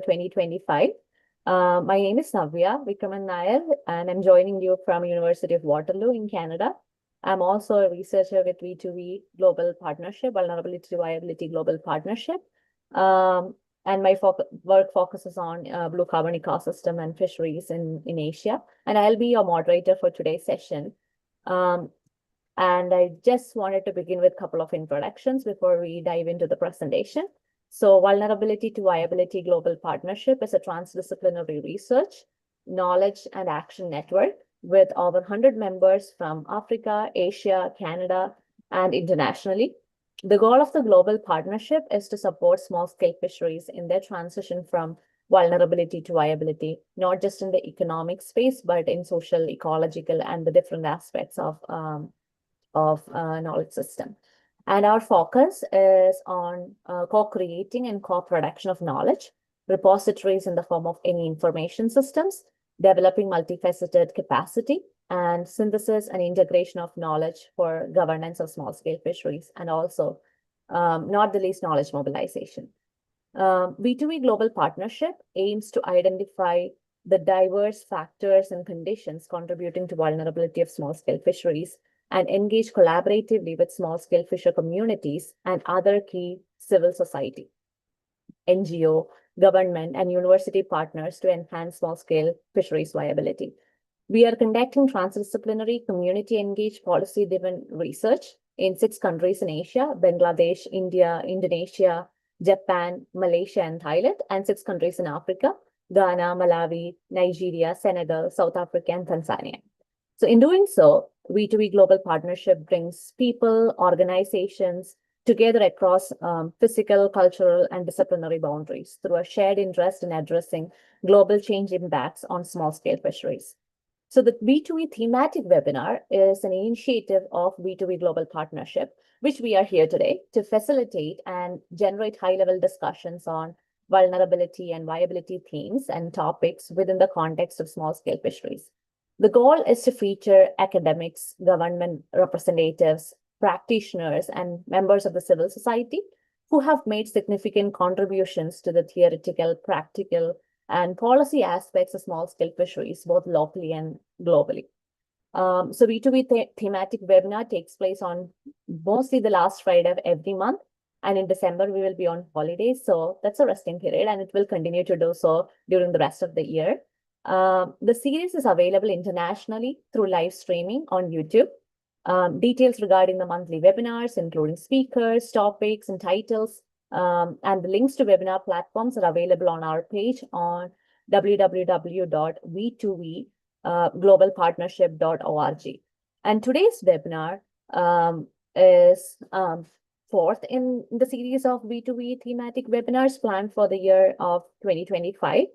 2025. My name is Navya Vikraman Nair, and I'm joining you from University of Waterloo in Canada. I'm also a researcher with V2V Global Partnership, Vulnerability to Viability Global Partnership. And my work focuses on blue carbon ecosystem and fisheries in Asia. And I'll be your moderator for today's session. And I just wanted to begin with a couple of introductions before we dive into the presentation. So Vulnerability to Viability Global Partnership is a transdisciplinary research, knowledge, and action network with over 100 members from Africa, Asia, Canada, and internationally. The goal of the global partnership is to support small-scale fisheries in their transition from vulnerability to viability, not just in the economic space, but in social, ecological, and the different aspects of knowledge system. And our focus is on co-creating and co-production of knowledge, repositories in the form of any information systems, developing multifaceted capacity, and synthesis and integration of knowledge for governance of small-scale fisheries, and also, not the least, knowledge mobilization. V2V Global Partnership aims to identify the diverse factors and conditions contributing to vulnerability of small-scale fisheries and engage collaboratively with small-scale fisher communities and other key civil society, NGO, government, and university partners to enhance small-scale fisheries viability. We are conducting transdisciplinary, community-engaged, policy-driven research in 6 countries in Asia: Bangladesh, India, Indonesia, Japan, Malaysia, and Thailand, and 6 countries in Africa: Ghana, Malawi, Nigeria, Senegal, South Africa, and Tanzania. So in doing so, V2V Global Partnership brings people, organizations together across physical, cultural, and disciplinary boundaries through a shared interest in addressing global change impacts on small-scale fisheries. So the V2V thematic webinar is an initiative of V2V Global Partnership, which we are here today to facilitate and generate high-level discussions on vulnerability and viability themes and topics within the context of small-scale fisheries. The goal is to feature academics, government representatives, practitioners, and members of the civil society who have made significant contributions to the theoretical, practical, and policy aspects of small-scale fisheries, both locally and globally. So V2V thematic webinar takes place on mostly the last Friday of every month. And in December, we will be on holidays. So that's a resting period, and it will continue to do so during the rest of the year. The series is available internationally through live streaming on YouTube. Details regarding the monthly webinars, including speakers, topics, and titles, and the links to webinar platforms are available on our page on www.v2vglobalpartnership.org. And today's webinar is fourth in the series of V2V thematic webinars planned for the year of 2025.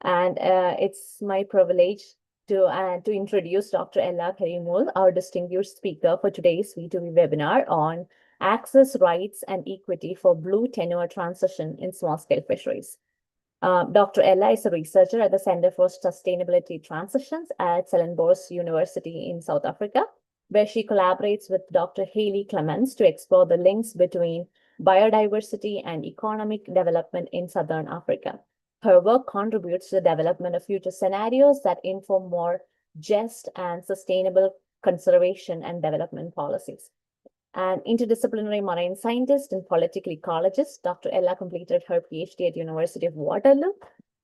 And it's my privilege to introduce Dr. Ella-Kari Muhl, our distinguished speaker for today's V2V webinar on access, rights, and equity for blue tenure transition in small-scale fisheries. Dr. Ella is a researcher at the Center for Sustainability Transitions at Stellenbosch University in South Africa, where she collaborates with Dr. Haley Clements to explore the links between biodiversity and economic development in Southern Africa. Her work contributes to the development of future scenarios that inform more just and sustainable conservation and development policies. An interdisciplinary marine scientist and political ecologist, Dr. Ella completed her PhD at University of Waterloo,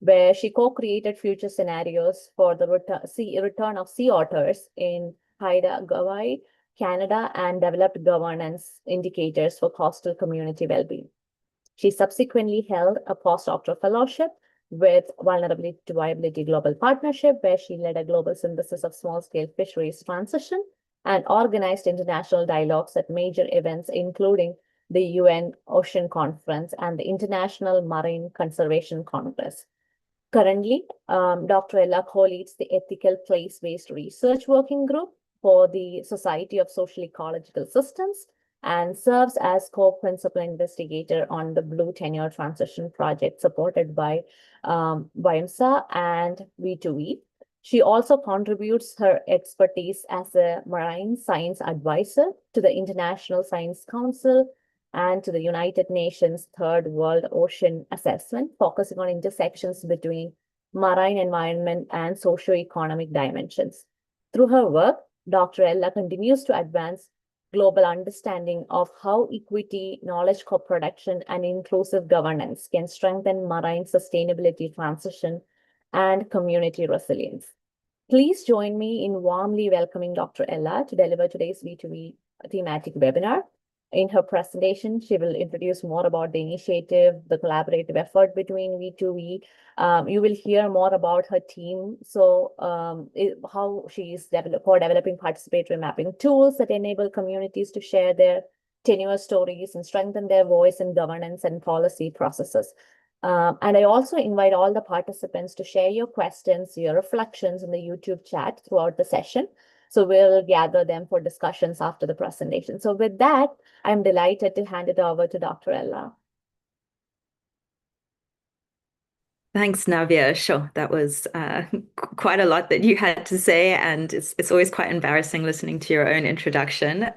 where she co-created future scenarios for the return of sea otters in Haida Gwaii, Canada, and developed governance indicators for coastal community well-being. She subsequently held a postdoctoral fellowship with Vulnerability to Viability Global Partnership, where she led a global synthesis of small-scale fisheries transition and organized international dialogues at major events, including the UN Ocean Conference and the International Marine Conservation Congress. Currently, Dr. Ella co-leads the Ethical Place-Based Research Working Group for the Society of Social Ecological Systems and serves as co-principal investigator on the Blue Tenure Transition project supported by WIMSA and V2V. She also contributes her expertise as a marine science advisor to the International Science Council and to the United Nations Third World Ocean Assessment, focusing on intersections between marine environment and socio-economic dimensions. Through her work, Dr. Ella continues to advance global understanding of how equity, knowledge co-production, and inclusive governance can strengthen marine sustainability transition and community resilience. Please join me in warmly welcoming Dr. Ella to deliver today's V2V thematic webinar. In her presentation, she will introduce more about the initiative, the collaborative effort between V2V. You will hear more about her team, how she is developing participatory mapping tools that enable communities to share their tenure stories and strengthen their voice in governance and policy processes. And I also invite all the participants to share your questions, your reflections in the YouTube chat throughout the session. So we'll gather them for discussions after the presentation. So with that, I'm delighted to hand it over to Dr. Ella. Thanks, Navya. Sure, that was quite a lot that you had to say, and it's always quite embarrassing listening to your own introduction.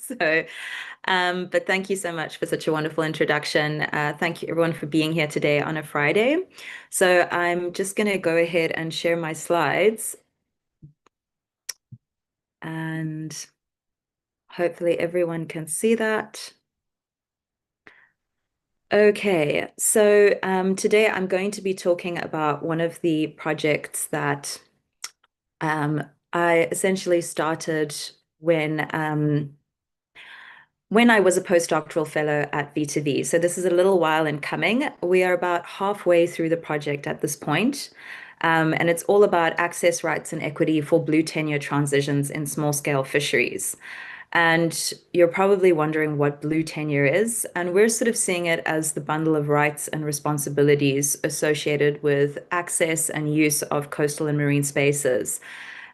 But thank you so much for such a wonderful introduction. Thank you everyone for being here today on a Friday. So I'm just going to go ahead and share my slides, and hopefully everyone can see that. Okay, so today I'm going to be talking about one of the projects that I essentially started when I was a postdoctoral fellow at V2V. So this is a little while in coming. We are about halfway through the project at this point. And it's all about access, rights, and equity for blue tenure transitions in small-scale fisheries. And you're probably wondering what blue tenure is. And we're sort of seeing it as the bundle of rights and responsibilities associated with access and use of coastal and marine spaces.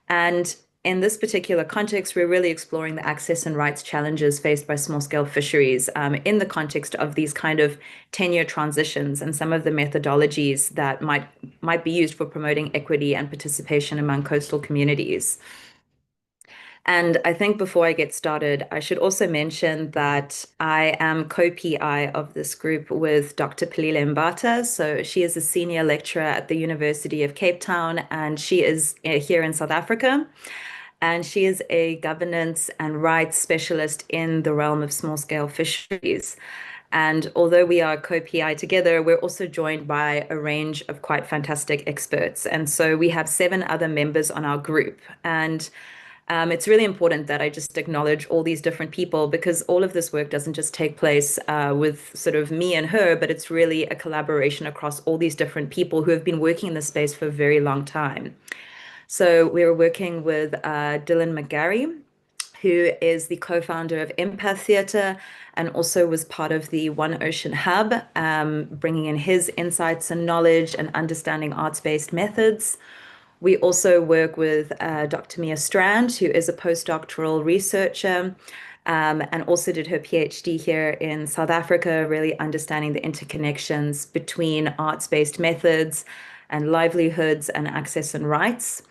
And in this particular context, we're really exploring the access and rights challenges faced by small-scale fisheries in the context of these kind of tenure transitions and some of the methodologies that might be used for promoting equity and participation among coastal communities. And I think before I get started, I should also mention that I am co-PI of this group with Dr. Pilile Mbata. So she is a senior lecturer at the University of Cape Town, and she is here in South Africa. And she is a governance and rights specialist in the realm of small-scale fisheries. And although we are co-PI together, we're also joined by a range of quite fantastic experts. And so we have 7 other members on our group. And it's really important that I just acknowledge all these different people, because all of this work doesn't just take place with sort of me and her, but it's really a collaboration across all these different people who have been working in this space for a very long time. So we were working with Dylan McGarry, who is the co-founder of Empath Theatre and also was part of the One Ocean Hub, bringing in his insights and knowledge and understanding arts-based methods. We also work with Dr. Mia Strand, who is a postdoctoral researcher and also did her PhD here in South Africa, really understanding the interconnections between arts-based methods and livelihoods and access and rights.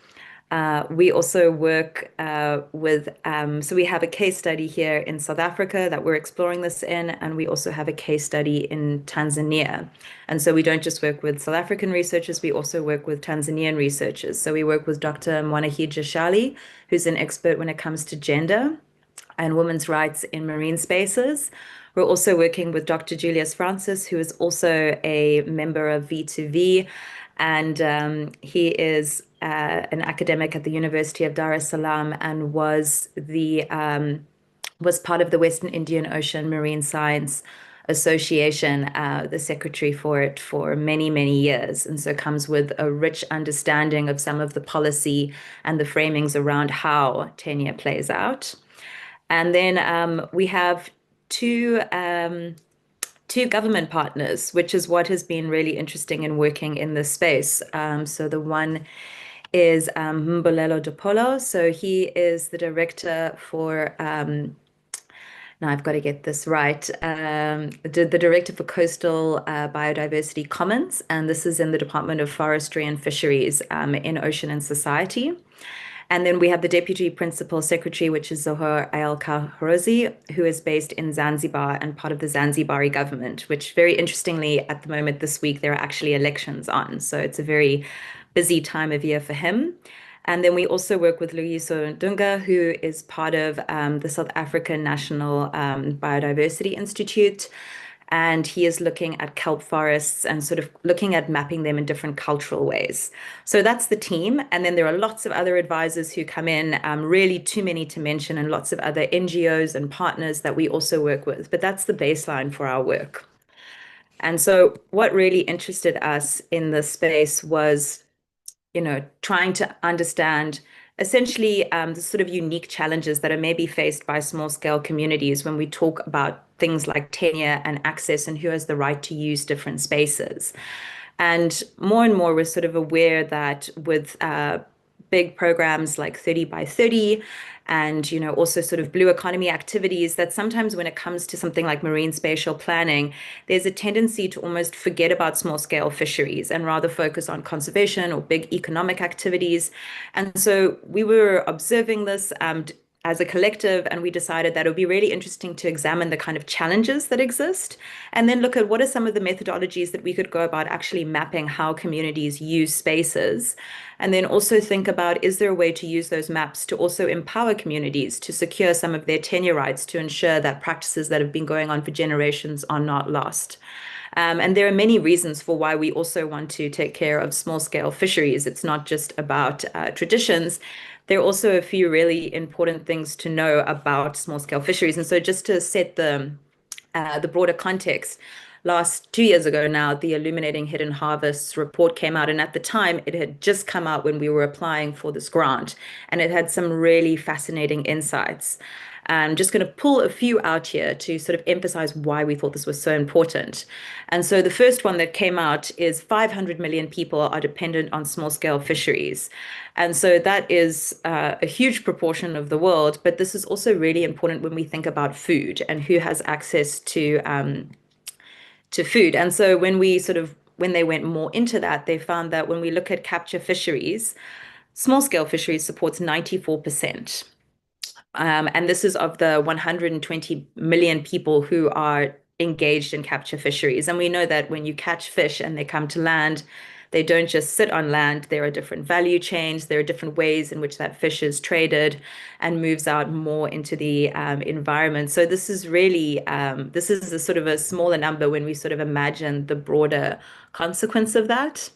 We also work so we have a case study here in South Africa that we're exploring this in, and we also have a case study in Tanzania. And so we don't just work with South African researchers, we also work with Tanzanian researchers. So we work with Dr. Mwanahija Shali, who's an expert when it comes to gender and women's rights in marine spaces. We're also working with Dr. Julius Francis, who is also a member of V2V, and he is an academic at the University of Dar es Salaam and was part of the Western Indian Ocean Marine Science Association, the secretary for it for many, many years, and so comes with a rich understanding of some of the policy and the framings around how tenure plays out. And then we have two government partners, which is what has been really interesting in working in this space. So the one is Mbolelo Dopolo. So he is the director for, now I've got to get this right, the director for Coastal Biodiversity Commons, and this is in the Department of Forestry and Fisheries in Ocean and Society. And then we have the Deputy Principal Secretary, which is Zohar Al-Kahrozi, who is based in Zanzibar and part of the Zanzibari government, which very interestingly, at the moment this week, there are actually elections on. So it's a very busy time of year for him. And then we also work with Loyiso Dunga, who is part of the South African National Biodiversity Institute. And he is looking at kelp forests and sort of looking at mapping them in different cultural ways. So that's the team. And then there are lots of other advisors who come in, really too many to mention, and lots of other NGOs and partners that we also work with. But that's the baseline for our work. And so what really interested us in this space was, trying to understand essentially the sort of unique challenges that are maybe faced by small scale communities when we talk about things like tenure and access and who has the right to use different spaces. And more we're sort of aware that with big programs like 30 by 30 and also sort of blue economy activities, that sometimes when it comes to something like marine spatial planning, there's a tendency to almost forget about small scale fisheries and rather focus on conservation or big economic activities. And so we were observing this as a collective, and we decided that it would be really interesting to examine the kind of challenges that exist and then look at what are some of the methodologies that we could go about actually mapping how communities use spaces. And then also think about, is there a way to use those maps to also empower communities to secure some of their tenure rights to ensure that practices that have been going on for generations are not lost? And there are many reasons for why we also want to take care of small scale fisheries. It's not just about traditions. There are also a few really important things to know about small scale fisheries. And so just to set the broader context, 2 years ago now, the Illuminating Hidden Harvests report came out. And at the time, it had just come out when we were applying for this grant. And it had some really fascinating insights. I'm just going to pull a few out here to sort of emphasize why we thought this was so important. And so the first one that came out is 500 million people are dependent on small scale fisheries. And so that is a huge proportion of the world. But this is also really important when we think about food and who has access to food. And so when they went more into that, they found that when we look at capture fisheries, small scale fisheries supports 94%. And this is of the 120 million people who are engaged in capture fisheries. And we know that when you catch fish and they come to land, they don't just sit on land. There are different value chains. There are different ways in which that fish is traded and moves out more into the environment. So this is really, this is a sort of a smaller number when we sort of imagine the broader consequence of that.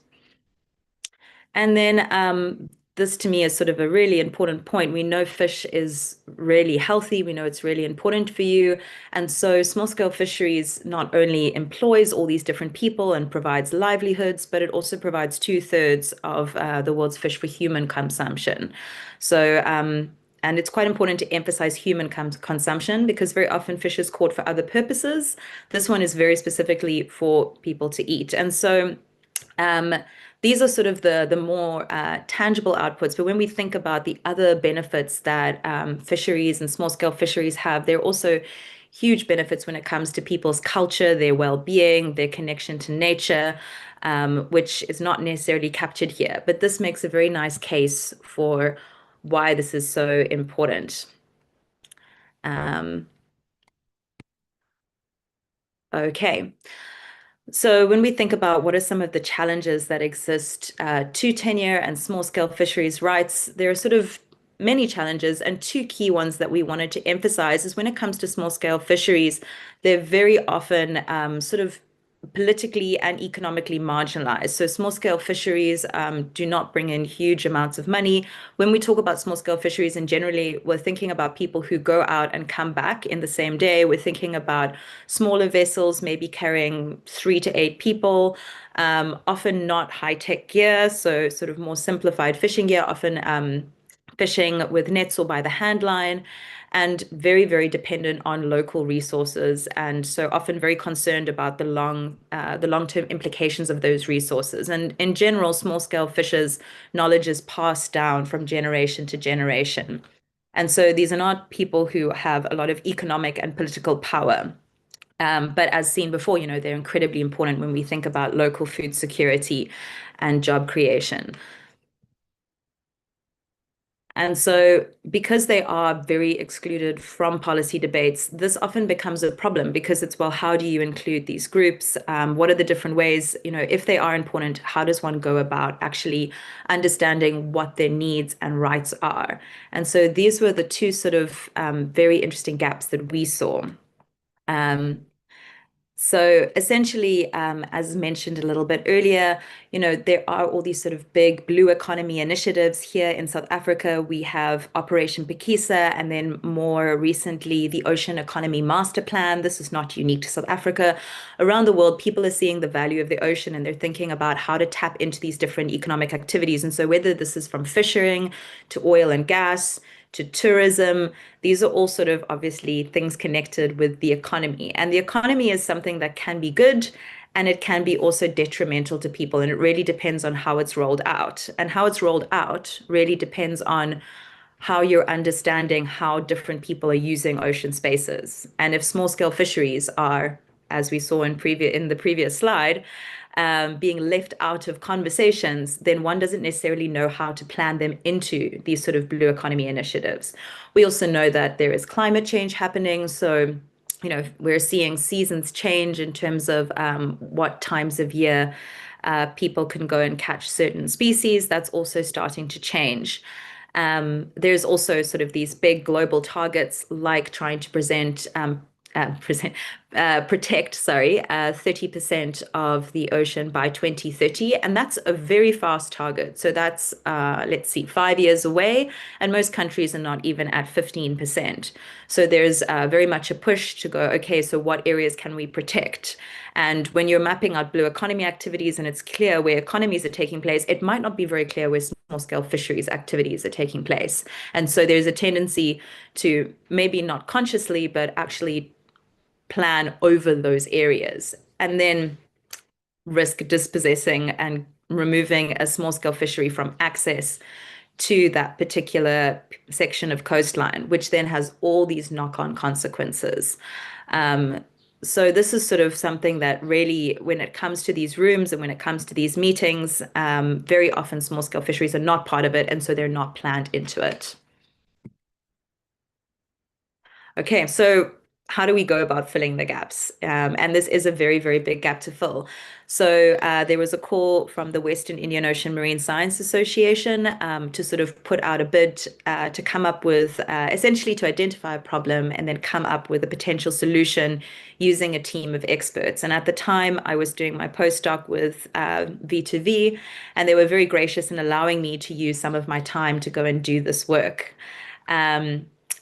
And then this to me is sort of a really important point. We know fish is really healthy. We know it's really important for you. And so small scale fisheries not only employs all these different people and provides livelihoods, but it also provides 2/3 of the world's fish for human consumption. So, and it's quite important to emphasize human consumption because very often fish is caught for other purposes. This one is very specifically for people to eat. And so, these are sort of the more tangible outputs. But when we think about the other benefits that fisheries and small scale fisheries have, there are also huge benefits when it comes to people's culture, their well-being, their connection to nature, which is not necessarily captured here. But this makes a very nice case for why this is so important. Okay. So when we think about what are some of the challenges that exist to tenure and small scale fisheries rights, there are sort of many challenges, and two key ones that we wanted to emphasize is when it comes to small scale fisheries, they're very often sort of politically and economically marginalized. So small scale fisheries do not bring in huge amounts of money. When we talk about small scale fisheries, and generally we're thinking about people who go out and come back in the same day. We're thinking about smaller vessels, maybe carrying 3 to 8 people, often not high-tech gear, so sort of more simplified fishing gear, often fishing with nets or by the hand line, and very, very dependent on local resources, and so often very concerned about the long-term implications of those resources. And in general, small-scale fishers' knowledge is passed down from generation to generation. And so these are not people who have a lot of economic and political power. But as seen before, they're incredibly important when we think about local food security and job creation. And so, because they are very excluded from policy debates, this often becomes a problem because it's, well, how do you include these groups? What are the different ways, if they are important, how does one go about actually understanding what their needs and rights are? And so, these were the two sort of very interesting gaps that we saw. Um, so essentially, as mentioned a little bit earlier, there are all these sort of big blue economy initiatives here in South Africa. We have Operation Pikisa, and then more recently, the Ocean Economy Master Plan. This is not unique to South Africa. Around the world, people are seeing the value of the ocean and they're thinking about how to tap into these different economic activities. And so whether this is from fishing to oil and gas, to tourism. These are all sort of obviously things connected with the economy. And the economy is something that can be good and it can be also detrimental to people. And it really depends on how it's rolled out. And how it's rolled out really depends on how you're understanding how different people are using ocean spaces. And if small scale fisheries are, as we saw in the previous slide, being left out of conversations, then one doesn't necessarily know how to plan them into these sort of blue economy initiatives. We also know that there is climate change happening. So, we're seeing seasons change in terms of what times of year people can go and catch certain species. That's also starting to change. There's also sort of these big global targets like trying to protect, 30% of the ocean by 2030. And that's a very fast target. So that's, let's see, 5 years away. And most countries are not even at 15%. So there's very much a push to go, okay, so what areas can we protect? And when you're mapping out blue economy activities and it's clear where economies are taking place, it might not be very clear where small scale fisheries activities are taking place. And so there's a tendency to maybe not consciously, but actually plan over those areas and then risk dispossessing and removing a small scale fishery from access to that particular section of coastline, which then has all these knock-on consequences. So this is sort of something that really, when it comes to these rooms and when it comes to these meetings, very often small scale fisheries are not part of it, and so they're not planned into it. Okay, so how do we go about filling the gaps? And this is a very, very big gap to fill. So there was a call from the Western Indian Ocean Marine Science Association to sort of put out a bid to come up with, essentially to identify a problem and then come up with a potential solution using a team of experts. And at the time, I was doing my postdoc with V2V, and they were very gracious in allowing me to use some of my time to go and do this work.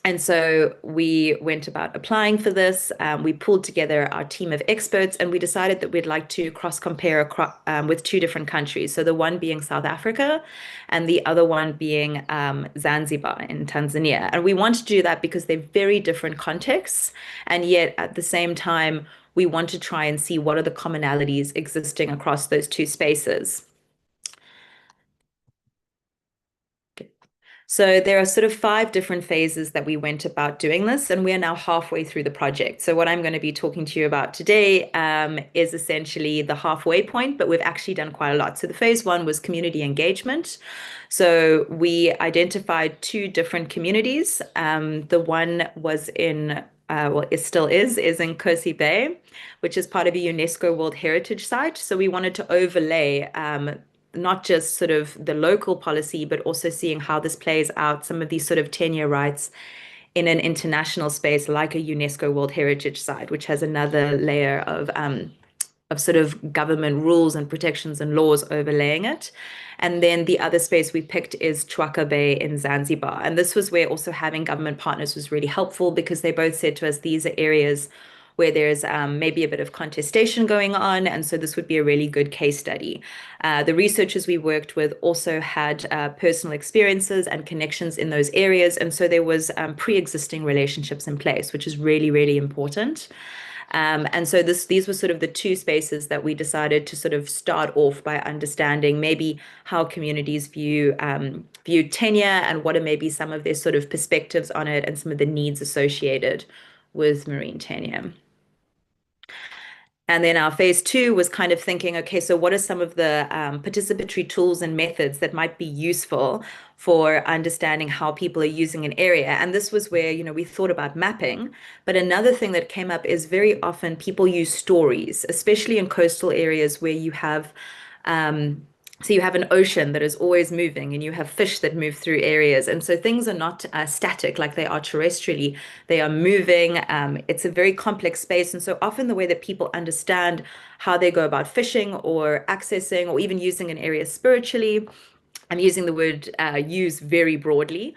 And so we went about applying for this. We pulled together our team of experts and we decided that we'd like to cross-compare with two different countries. So the one being South Africa and the other one being Zanzibar in Tanzania. And we want to do that because they're very different contexts. And yet at the same time, we want to try and see what are the commonalities existing across those two spaces. So there are sort of 5 different phases that we went about doing this, and we are now halfway through the project. So what I'm going to be talking to you about today is essentially the halfway point, but we've actually done quite a lot. So the phase 1 was community engagement. So we identified 2 different communities. The one was in well, it still is in Kosi Bay, which is part of a UNESCO World Heritage Site. So we wanted to overlay not just sort of the local policy, but also seeing how this plays out, some of these sort of tenure rights in an international space like a UNESCO World Heritage Site, which has another layer of sort of government rules and protections and laws overlaying it. And then the other space we picked is Chwaka Bay in Zanzibar. And this was where also having government partners was really helpful because they both said to us, these are areas where there's maybe a bit of contestation going on. And so this would be a really good case study. The researchers we worked with also had personal experiences and connections in those areas. And so there was pre-existing relationships in place, which is really, really important. And so these were sort of the 2 spaces that we decided to sort of start off by understanding maybe how communities view tenure and what are maybe some of their sort of perspectives on it and some of the needs associated with marine tenure. And then our phase two was kind of thinking, okay, so what are some of the participatory tools and methods that might be useful for understanding how people are using an area? And this was where, we thought about mapping. But another thing that came up is very often people use stories, especially in coastal areas where um, so you have an ocean that is always moving and you have fish that move through areas. And so things are not static like they are terrestrially. They are moving. It's a very complex space. And so often the way that people understand how they go about fishing or accessing or even using an area spiritually, I'm using the word use very broadly.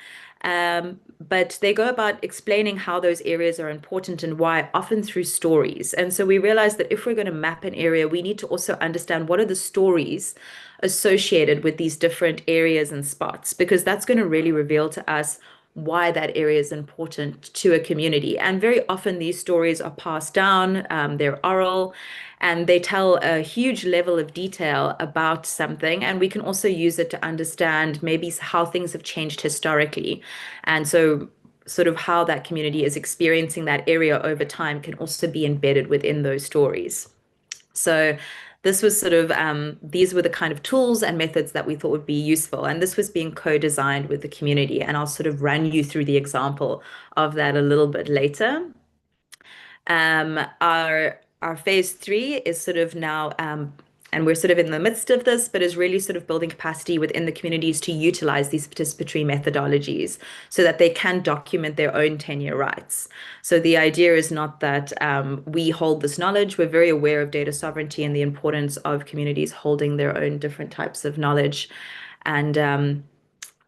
But they go about explaining how those areas are important and why, often through stories. And so we realized that if we're going to map an area, we need to also understand what are the stories associated with these different areas and spots, because that's going to really reveal to us why that area is important to a community. And very often these stories are passed down, they're oral, and they tell a huge level of detail about something. And we can also use it to understand maybe how things have changed historically. And so, sort of how that community is experiencing that area over time can also be embedded within those stories. So, this was sort of, these were the kind of tools and methods that we thought would be useful. And this was being co-designed with the community. And I'll sort of run you through the example of that a little bit later. Our phase three is sort of now, and we're sort of in the midst of this, but is really sort of building capacity within the communities to utilize these participatory methodologies so that they can document their own tenure rights. So the idea is not that we hold this knowledge. We're very aware of data sovereignty and the importance of communities holding their own different types of knowledge. And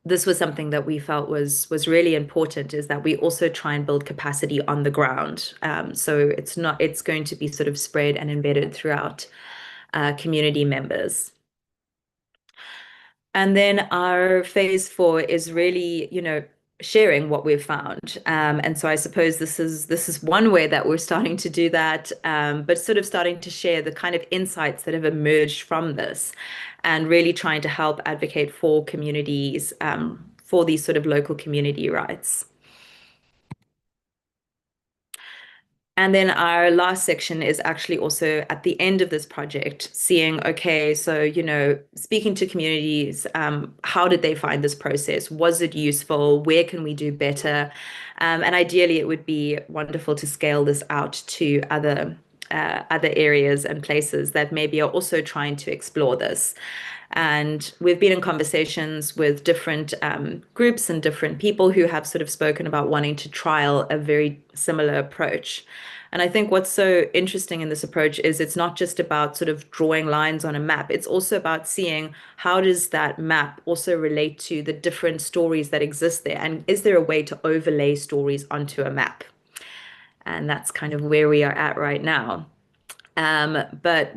this was something that we felt was really important, is that we also try and build capacity on the ground. So it's going to be sort of spread and embedded throughout community members. And then our phase four is really, sharing what we've found. And so I suppose this is one way that we're starting to do that, but sort of starting to share the kind of insights that have emerged from this, and really trying to help advocate for communities, for these sort of local community rights. And then our last section is actually also at the end of this project, seeing, okay, so, speaking to communities, how did they find this process? Was it useful? Where can we do better? And ideally, it would be wonderful to scale this out to other areas and places that maybe are also trying to explore this. And we've been in conversations with different groups and different people who have sort of spoken about wanting to trial a very similar approach. And I think what's so interesting in this approach is it's not just about sort of drawing lines on a map. It's also about seeing how does that map also relate to the different stories that exist there? And is there a way to overlay stories onto a map? And that's kind of where we are at right now. But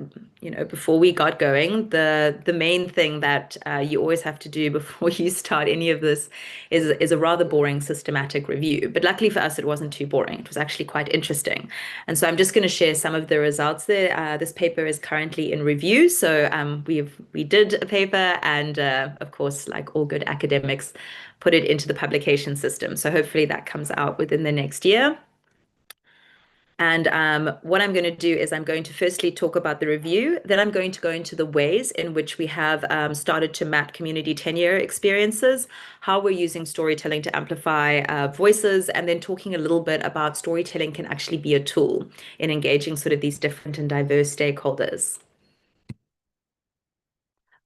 before we got going, the main thing that you always have to do before you start any of this is a rather boring systematic review. But luckily for us, it wasn't too boring. It was actually quite interesting. And so I'm just going to share some of the results there. This paper is currently in review. So we did a paper, and of course, like all good academics, put it into the publication system. So hopefully that comes out within the next year. And what I'm going to do is I'm going to firstly talk about the review. Then I'm going to go into the ways in which we have started to map community tenure experiences, how we're using storytelling to amplify voices, and then talking a little bit about storytelling can actually be a tool in engaging sort of these different and diverse stakeholders.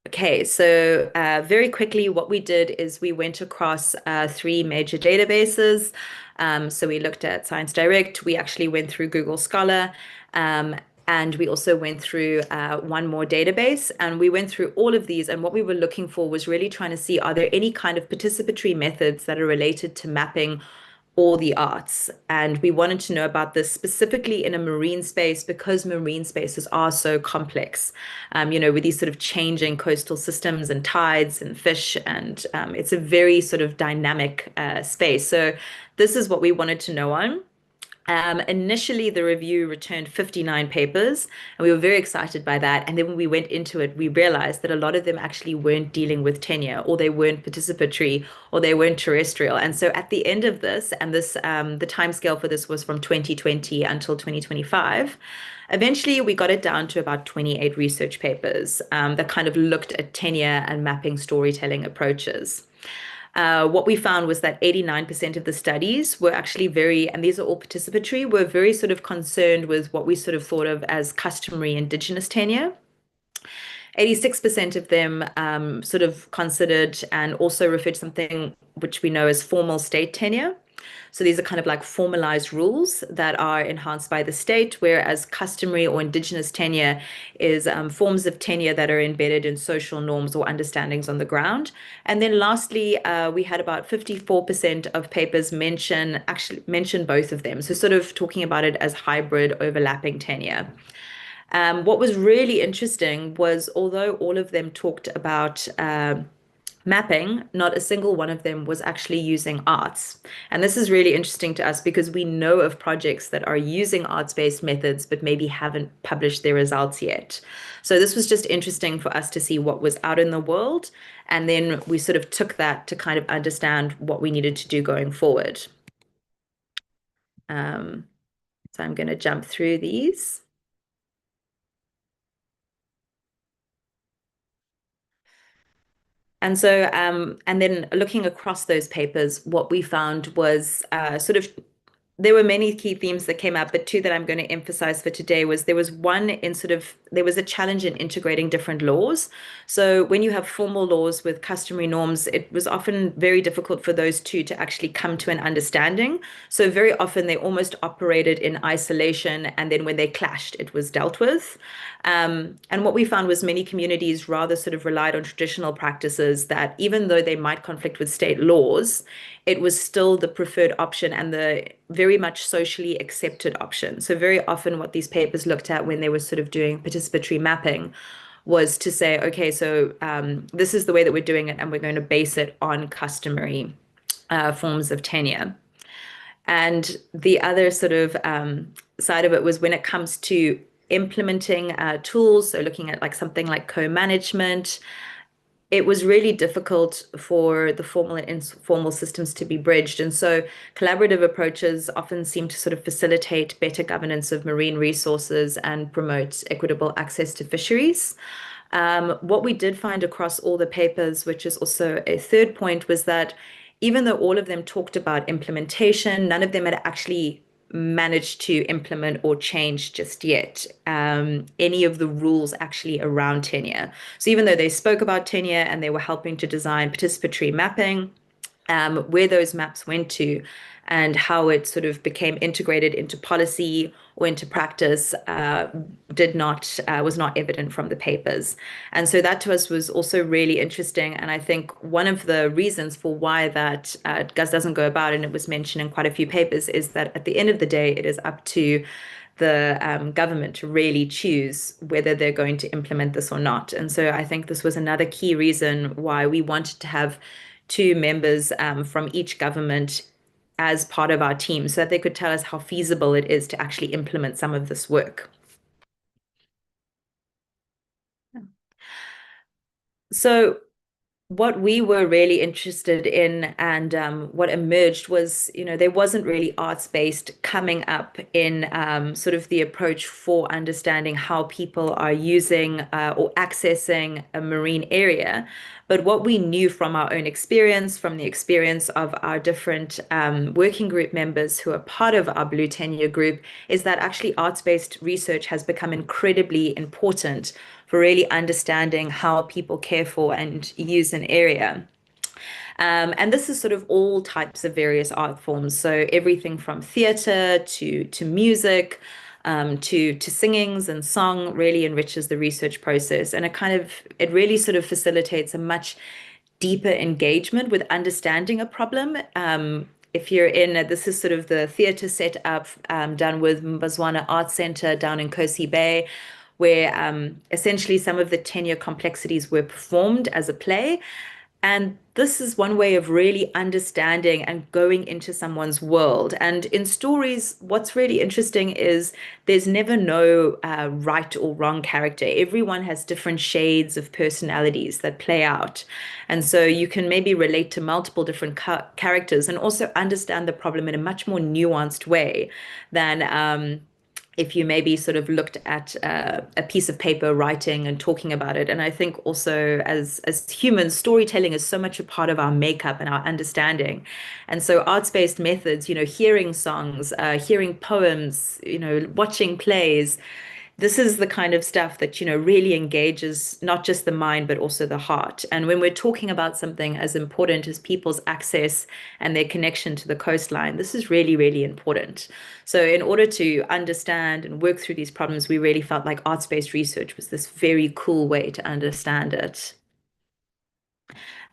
Okay, so very quickly, what we did is we went across three major databases. So we looked at Science Direct, we actually went through Google Scholar, and we also went through one more database. And we went through all of these. And what we were looking for was really trying to see, are there any kind of participatory methods that are related to mapping all the arts? And we wanted to know about this specifically in a marine space, because marine spaces are so complex, with these sort of changing coastal systems and tides and fish. And it's a very sort of dynamic space. So this is what we wanted to know on. Initially, the review returned 59 papers, and we were very excited by that. And then when we went into it, we realized that a lot of them actually weren't dealing with tenure, or they weren't participatory, or they weren't terrestrial. And so at the end of this, and the timescale for this was from 2020 until 2025, Eventually, we got it down to about 28 research papers that kind of looked at tenure and mapping storytelling approaches. What we found was that 89% of the studies were actually very, and these are all participatory, were very sort of concerned with what we sort of thought of as customary indigenous tenure. 86% of them sort of considered and also referred to something which we know as formal state tenure. So these are kind of like formalized rules that are enhanced by the state, whereas customary or indigenous tenure is forms of tenure that are embedded in social norms or understandings on the ground. And then lastly, we had about 54% of papers actually mention both of them. So sort of talking about it as hybrid overlapping tenure. What was really interesting was although all of them talked about mapping, not a single one of them was actually using arts. And this is really interesting to us because we know of projects that are using arts-based methods, but maybe haven't published their results yet. So this was just interesting for us to see what was out in the world. And then we sort of took that to kind of understand what we needed to do going forward. So I'm going to jump through these. And so, and then looking across those papers, what we found was sort of there were many key themes that came up, but two that I'm going to emphasize for today was there was one in sort of there was a challenge in integrating different laws. So when you have formal laws with customary norms, it was often very difficult for those two to actually come to an understanding. So very often they almost operated in isolation, and then when they clashed, it was dealt with. And what we found was many communities rather sort of relied on traditional practices that even though they might conflict with state laws, it was still the preferred option and the very much socially accepted option. So very often what these papers looked at when they were sort of doing participatory mapping was to say, okay, so this is the way that we're doing it, and we're going to base it on customary forms of tenure. And the other sort of side of it was when it comes to implementing tools, so looking at like something like co-management, it was really difficult for the formal and informal systems to be bridged. And so collaborative approaches often seem to sort of facilitate better governance of marine resources and promote equitable access to fisheries. What we did find across all the papers, which is also a third point, was that even though all of them talked about implementation, none of them had actually managed to implement or change just yet any of the rules actually around tenure. So even though they spoke about tenure and they were helping to design participatory mapping, where those maps went to and how it sort of became integrated into policy or into practice was not evident from the papers. And so that to us was also really interesting. And I think one of the reasons for why that GUS doesn't go about, and it was mentioned in quite a few papers, is that at the end of the day, it is up to the government to really choose whether they're going to implement this or not. And so I think this was another key reason why we wanted to have two members from each government as part of our team so that they could tell us how feasible it is to actually implement some of this work. So what we were really interested in and what emerged was, there wasn't really arts-based coming up in sort of the approach for understanding how people are using or accessing a marine area. But what we knew from our own experience, from the experience of our different working group members who are part of our Blue Tenure group, is that actually arts-based research has become incredibly important for really understanding how people care for and use an area. And this is sort of all types of various art forms. So everything from theatre to music, to singings and song really enriches the research process. And it really sort of facilitates a much deeper engagement with understanding a problem. If you're this is sort of the theatre setup done with Mbazwana Art Centre down in Kosi Bay, where essentially some of the tenure complexities were performed as a play. And this is one way of really understanding and going into someone's world. And in stories, what's really interesting is there's never no right or wrong character. Everyone has different shades of personalities that play out. And so you can maybe relate to multiple different characters and also understand the problem in a much more nuanced way than if you maybe sort of looked at a piece of paper writing and talking about it. And I think also as humans, storytelling is so much a part of our makeup and our understanding. And so arts-based methods, hearing songs, hearing poems, watching plays, this is the kind of stuff that, really engages not just the mind, but also the heart. And when we're talking about something as important as people's access and their connection to the coastline, this is really, really important. So in order to understand and work through these problems, we really felt like arts-based research was this very cool way to understand it.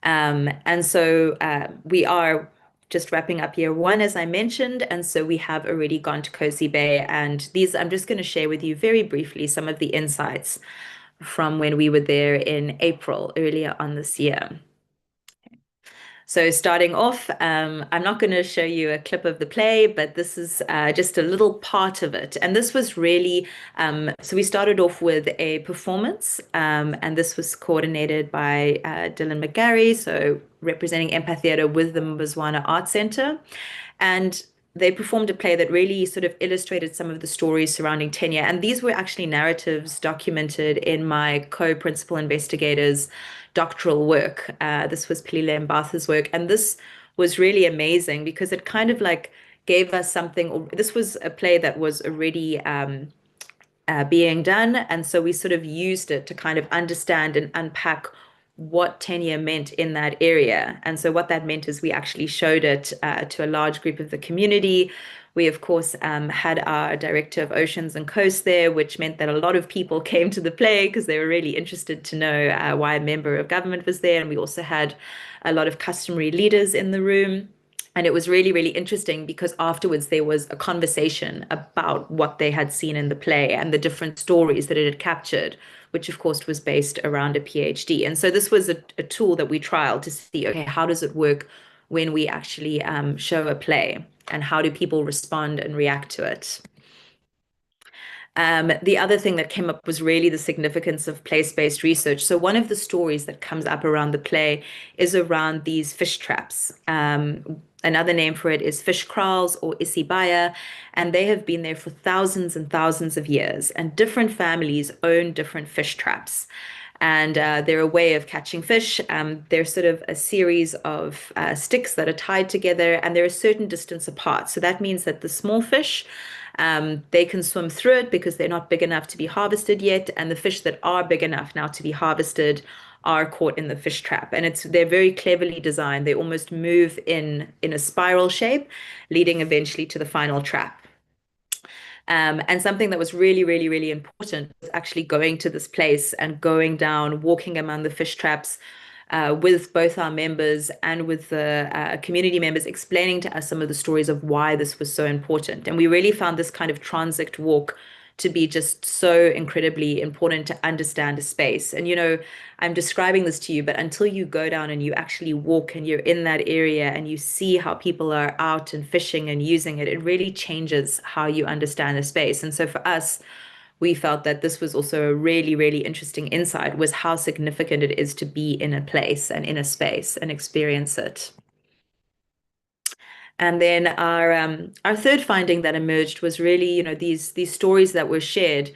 And so we are just wrapping up year one, as I mentioned. And so we have already gone to Cozy Bay. And these, I'm just going to share with you very briefly some of the insights from when we were there in April earlier on this year. So starting off, I'm not going to show you a clip of the play, but this is just a little part of it. And this was really, so we started off with a performance, and this was coordinated by Dylan McGarry, so representing Empath Theatre with the Mbazwana Art Centre. And they performed a play that really sort of illustrated some of the stories surrounding tenure. And these were actually narratives documented in my co-principal investigator's doctoral work. This was Pilile Mbatha's work. And this was really amazing because it kind of like gave us something. This was a play that was already being done. And so we sort of used it to kind of understand and unpack what tenure meant in that area. And so what that meant is we actually showed it to a large group of the community. We, of course, had our director of oceans and coast there, which meant that a lot of people came to the play because they were really interested to know why a member of government was there. And we also had a lot of customary leaders in the room. And it was really, really interesting because afterwards there was a conversation about what they had seen in the play and the different stories that it had captured, which of course was based around a PhD. And so this was a tool that we trialed to see, okay, how does it work when we actually show a play and how do people respond and react to it? The other thing that came up was really the significance of place-based research. So one of the stories that comes up around the play is around these fish traps. Another name for it is fish kraals or isibaya, and they have been there for thousands and thousands of years. And different families own different fish traps. And they're a way of catching fish. They're sort of a series of sticks that are tied together, and they're a certain distance apart. So that means that the small fish they can swim through it because they're not big enough to be harvested yet, and the fish that are big enough now to be harvested are caught in the fish trap. And they're very cleverly designed. They almost move in a spiral shape, leading eventually to the final trap. And something that was really, really, really important was actually going to this place and going down, walking among the fish traps, with both our members and with the community members, explaining to us some of the stories of why this was so important. And we really found this kind of transit walk to be just so incredibly important to understand a space. And, I'm describing this to you, but until you go down and you actually walk and you're in that area and you see how people are out and fishing and using it, it really changes how you understand a space. And so for us, we felt that this was also a really, really interesting insight, was how significant it is to be in a place and in a space and experience it. And then our third finding that emerged was really, these stories that were shared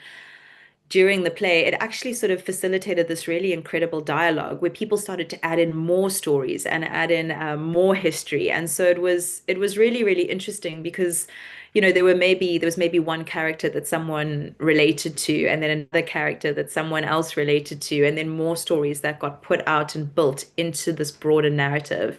during the play. It actually sort of facilitated this really incredible dialogue where people started to add in more stories and add in more history. And so it was really, really interesting because there was maybe one character that someone related to, and then another character that someone else related to, and then more stories that got put out and built into this broader narrative.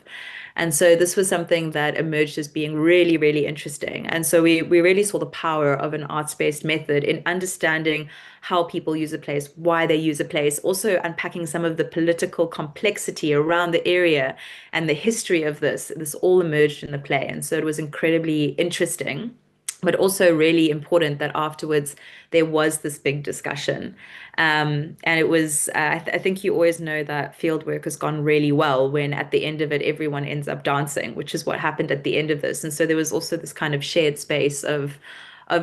And so this was something that emerged as being really, really interesting. And so we really saw the power of an arts-based method in understanding how people use a place, why they use a place, also unpacking some of the political complexity around the area and the history of this. This all emerged in the play. And so it was incredibly interesting, but also really important that afterwards there was this big discussion. And it was, I think you always know that field work has gone really well when at the end of it, everyone ends up dancing, which is what happened at the end of this. And so there was also this kind of shared space of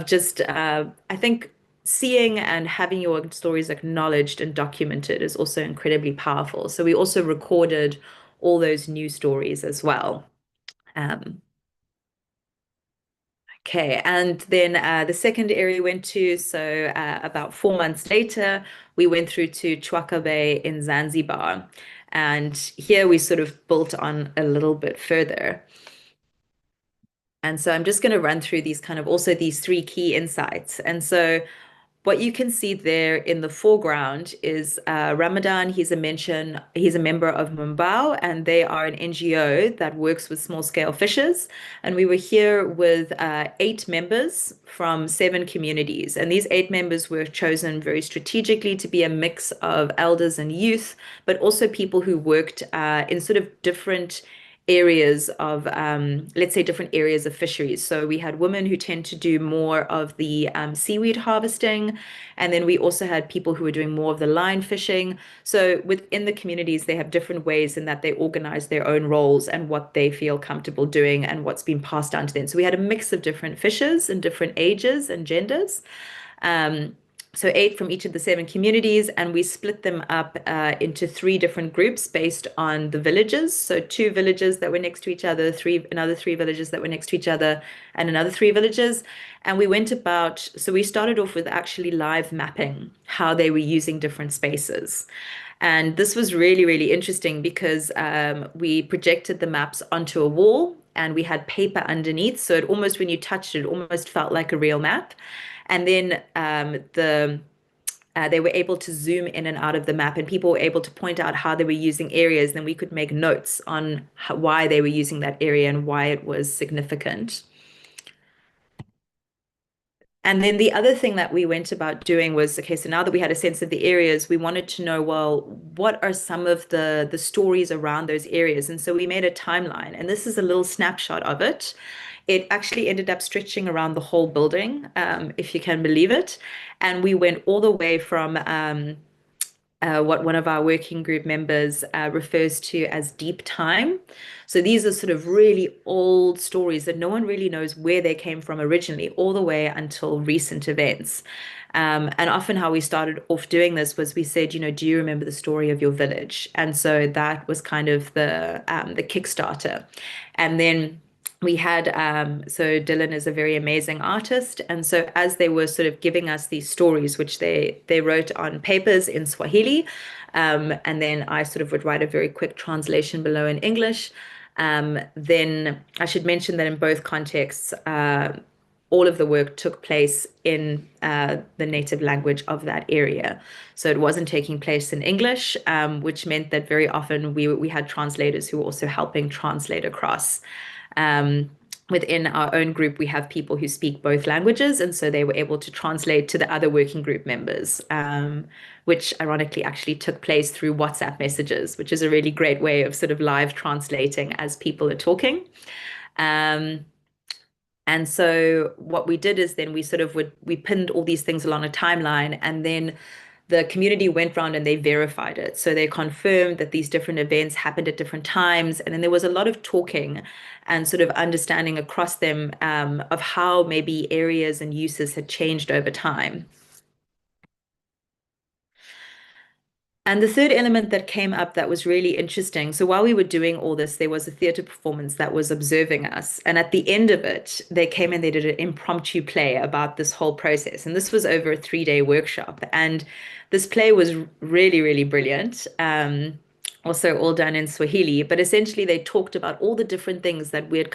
just, I think, seeing and having your stories acknowledged and documented is also incredibly powerful. So we also recorded all those new stories as well. Um, Okay, and then the second area we went to, so about 4 months later, we went through to Chwaka Bay in Zanzibar. And here we sort of built on a little bit further. And so I'm just going to run through these kind of also these three key insights. And so what you can see there in the foreground is Ramadan. He's a member of Mumbao, and they are an NGO that works with small scale fishers. And we were here with 8 members from 7 communities. And these 8 members were chosen very strategically to be a mix of elders and youth, but also people who worked in sort of different areas of, let's say, different areas of fisheries. So we had women who tend to do more of the seaweed harvesting. And then we also had people who were doing more of the line fishing. So within the communities, they have different ways in that they organize their own roles and what they feel comfortable doing and what's been passed down to them. So we had a mix of different fishers and different ages and genders. Um, so 8 from each of the 7 communities, and we split them up into 3 different groups based on the villages. So 2 villages that were next to each other, another 3 villages that were next to each other, and another 3 villages. And we went about, so we started off with actually live mapping how they were using different spaces. And this was really, really interesting because we projected the maps onto a wall and we had paper underneath. So it almost, when you touched it, it almost felt like a real map. And then they were able to zoom in and out of the map, and people were able to point out how they were using areas. Then we could make notes on why they were using that area and why it was significant. And then the other thing that we went about doing was, okay, so now that we had a sense of the areas, we wanted to know, well, what are some of the stories around those areas? And so we made a timeline, and this is a little snapshot of it. It actually ended up stretching around the whole building, if you can believe it. And we went all the way from what one of our working group members refers to as deep time. So these are sort of really old stories that no one really knows where they came from originally, all the way until recent events. And often how we started off doing this was we said, do you remember the story of your village? And so that was kind of the Kickstarter. And then we had so Dylan is a very amazing artist, and so as they were sort of giving us these stories, which they wrote on papers in Swahili, and then I sort of would write a very quick translation below in English. Then I should mention that in both contexts, all of the work took place in the native language of that area. So it wasn't taking place in English, which meant that very often we had translators who were also helping translate across. Within our own group, we have people who speak both languages, and so they were able to translate to the other working group members, which ironically actually took place through WhatsApp messages, which is a really great way of sort of live translating as people are talking. And so what we did is then we pinned all these things along a timeline, and then the community went round and they verified it. So they confirmed that these different events happened at different times. And then there was a lot of talking and sort of understanding across them of how maybe areas and uses had changed over time. And the third element that came up that was really interesting. So while we were doing all this, there was a theatre performance that was observing us. And at the end of it, they came and they did an impromptu play about this whole process. And this was over a 3-day workshop. And this play was really, really brilliant. Also all done in Swahili. But essentially, they talked about all the different things that we'd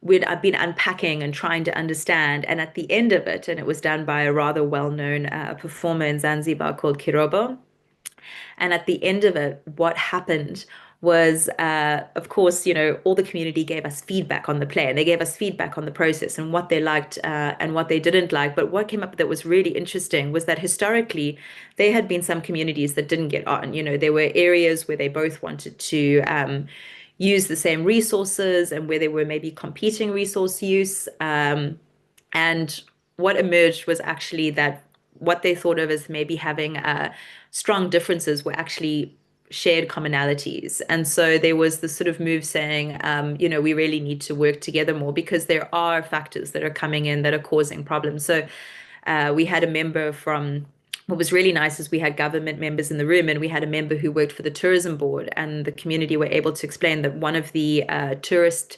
been unpacking and trying to understand. And at the end of it, and it was done by a rather well-known performer in Zanzibar called Kirobo. And at the end of it, what happened was, of course, all the community gave us feedback on the play, and they gave us feedback on the process and what they liked and what they didn't like. But what came up that was really interesting was that historically, there had been some communities that didn't get on. There were areas where they both wanted to use the same resources and where there were maybe competing resource use. And what emerged was actually that what they thought of as maybe having strong differences were actually shared commonalities. And so there was this sort of move saying, we really need to work together more because there are factors that are coming in that are causing problems. So we had a member from, what was really nice is we had government members in the room, and we had a member who worked for the tourism board, and the community were able to explain that one of the tourist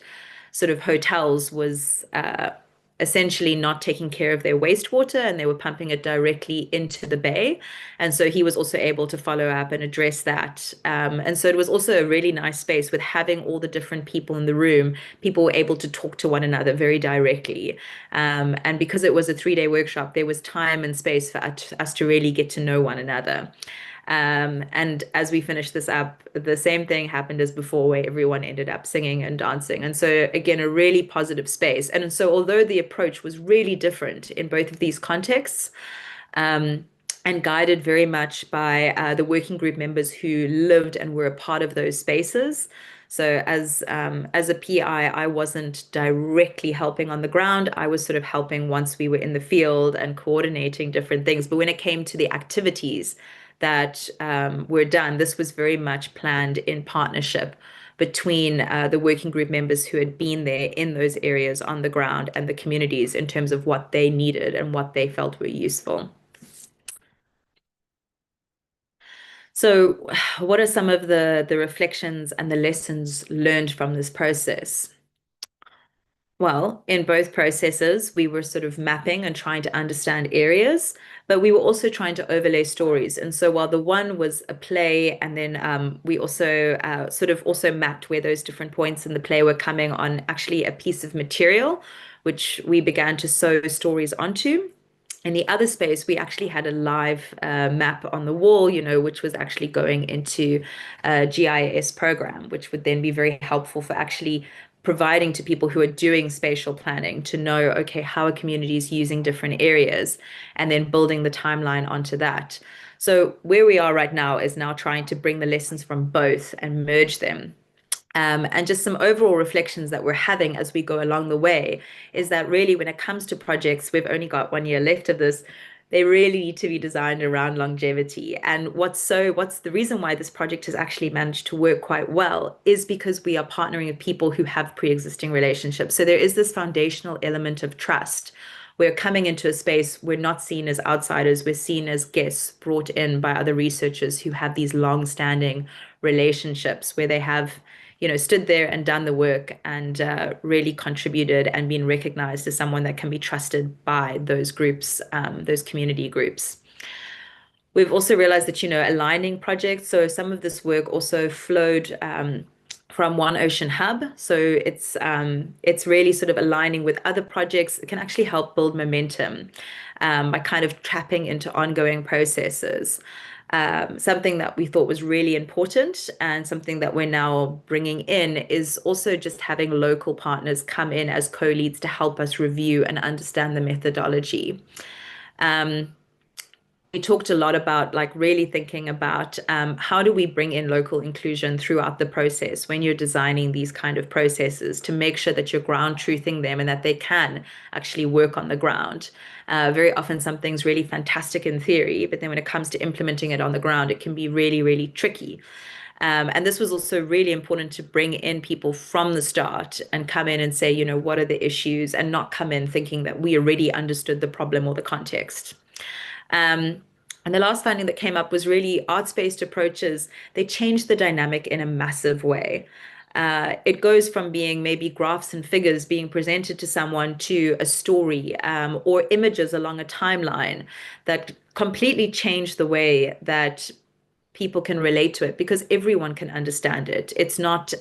sort of hotels was essentially not taking care of their wastewater and they were pumping it directly into the bay. And so he was also able to follow up and address that. And so it was also a really nice space with having all the different people in the room. People were able to talk to one another very directly. And because it was a 3-day workshop, there was time and space for us to really get to know one another. And as we finished this up, the same thing happened as before, where everyone ended up singing and dancing. And so, again, a really positive space. And so, although the approach was really different in both of these contexts, um, and guided very much by the working group members who lived and were a part of those spaces. So as a PI, I wasn't directly helping on the ground. I was sort of helping once we were in the field and coordinating different things. But when it came to the activities that were done, this was very much planned in partnership between the working group members who had been there in those areas on the ground and the communities in terms of what they needed and what they felt were useful. So, what are some of the reflections and the lessons learned from this process? Well, in both processes, we were sort of mapping and trying to understand areas, but we were also trying to overlay stories. And so while the one was a play, and then we also sort of also mapped where those different points in the play were coming on actually a piece of material, which we began to sew stories onto. In the other space, we actually had a live map on the wall, which was actually going into a GIS program, which would then be very helpful for actually providing to people who are doing spatial planning to know, okay, how are communities using different areas, and then building the timeline onto that. So where we are right now is now trying to bring the lessons from both and merge them. And just some overall reflections that we're having as we go along the way is that really, when it comes to projects, we've only got 1 year left of this. They really need to be designed around longevity. And what's the reason why this project has actually managed to work quite well is because we are partnering with people who have pre-existing relationships. So there is this foundational element of trust. We're coming into a space, we're not seen as outsiders, we're seen as guests brought in by other researchers who have these long-standing relationships where they have stood there and done the work and really contributed and been recognized as someone that can be trusted by those groups, those community groups. We've also realized that, aligning projects. So some of this work also flowed from One Ocean Hub. So it's really sort of aligning with other projects. It can actually help build momentum by kind of tapping into ongoing processes. Something that we thought was really important and something that we're now bringing in is also just having local partners come in as co-leads to help us review and understand the methodology. We talked a lot about really thinking about how do we bring in local inclusion throughout the process when you're designing these kind of processes to make sure that you're ground truthing them and that they can actually work on the ground. Very often something's really fantastic in theory, but then when it comes to implementing it on the ground, it can be really, really tricky. And this was also really important to bring in people from the start and come in and say, what are the issues, and not come in thinking that we already understood the problem or the context. And the last finding that came up was really arts-based approaches. They change the dynamic in a massive way. It goes from being maybe graphs and figures being presented to someone to a story or images along a timeline that completely change the way that people can relate to it because everyone can understand it. It's not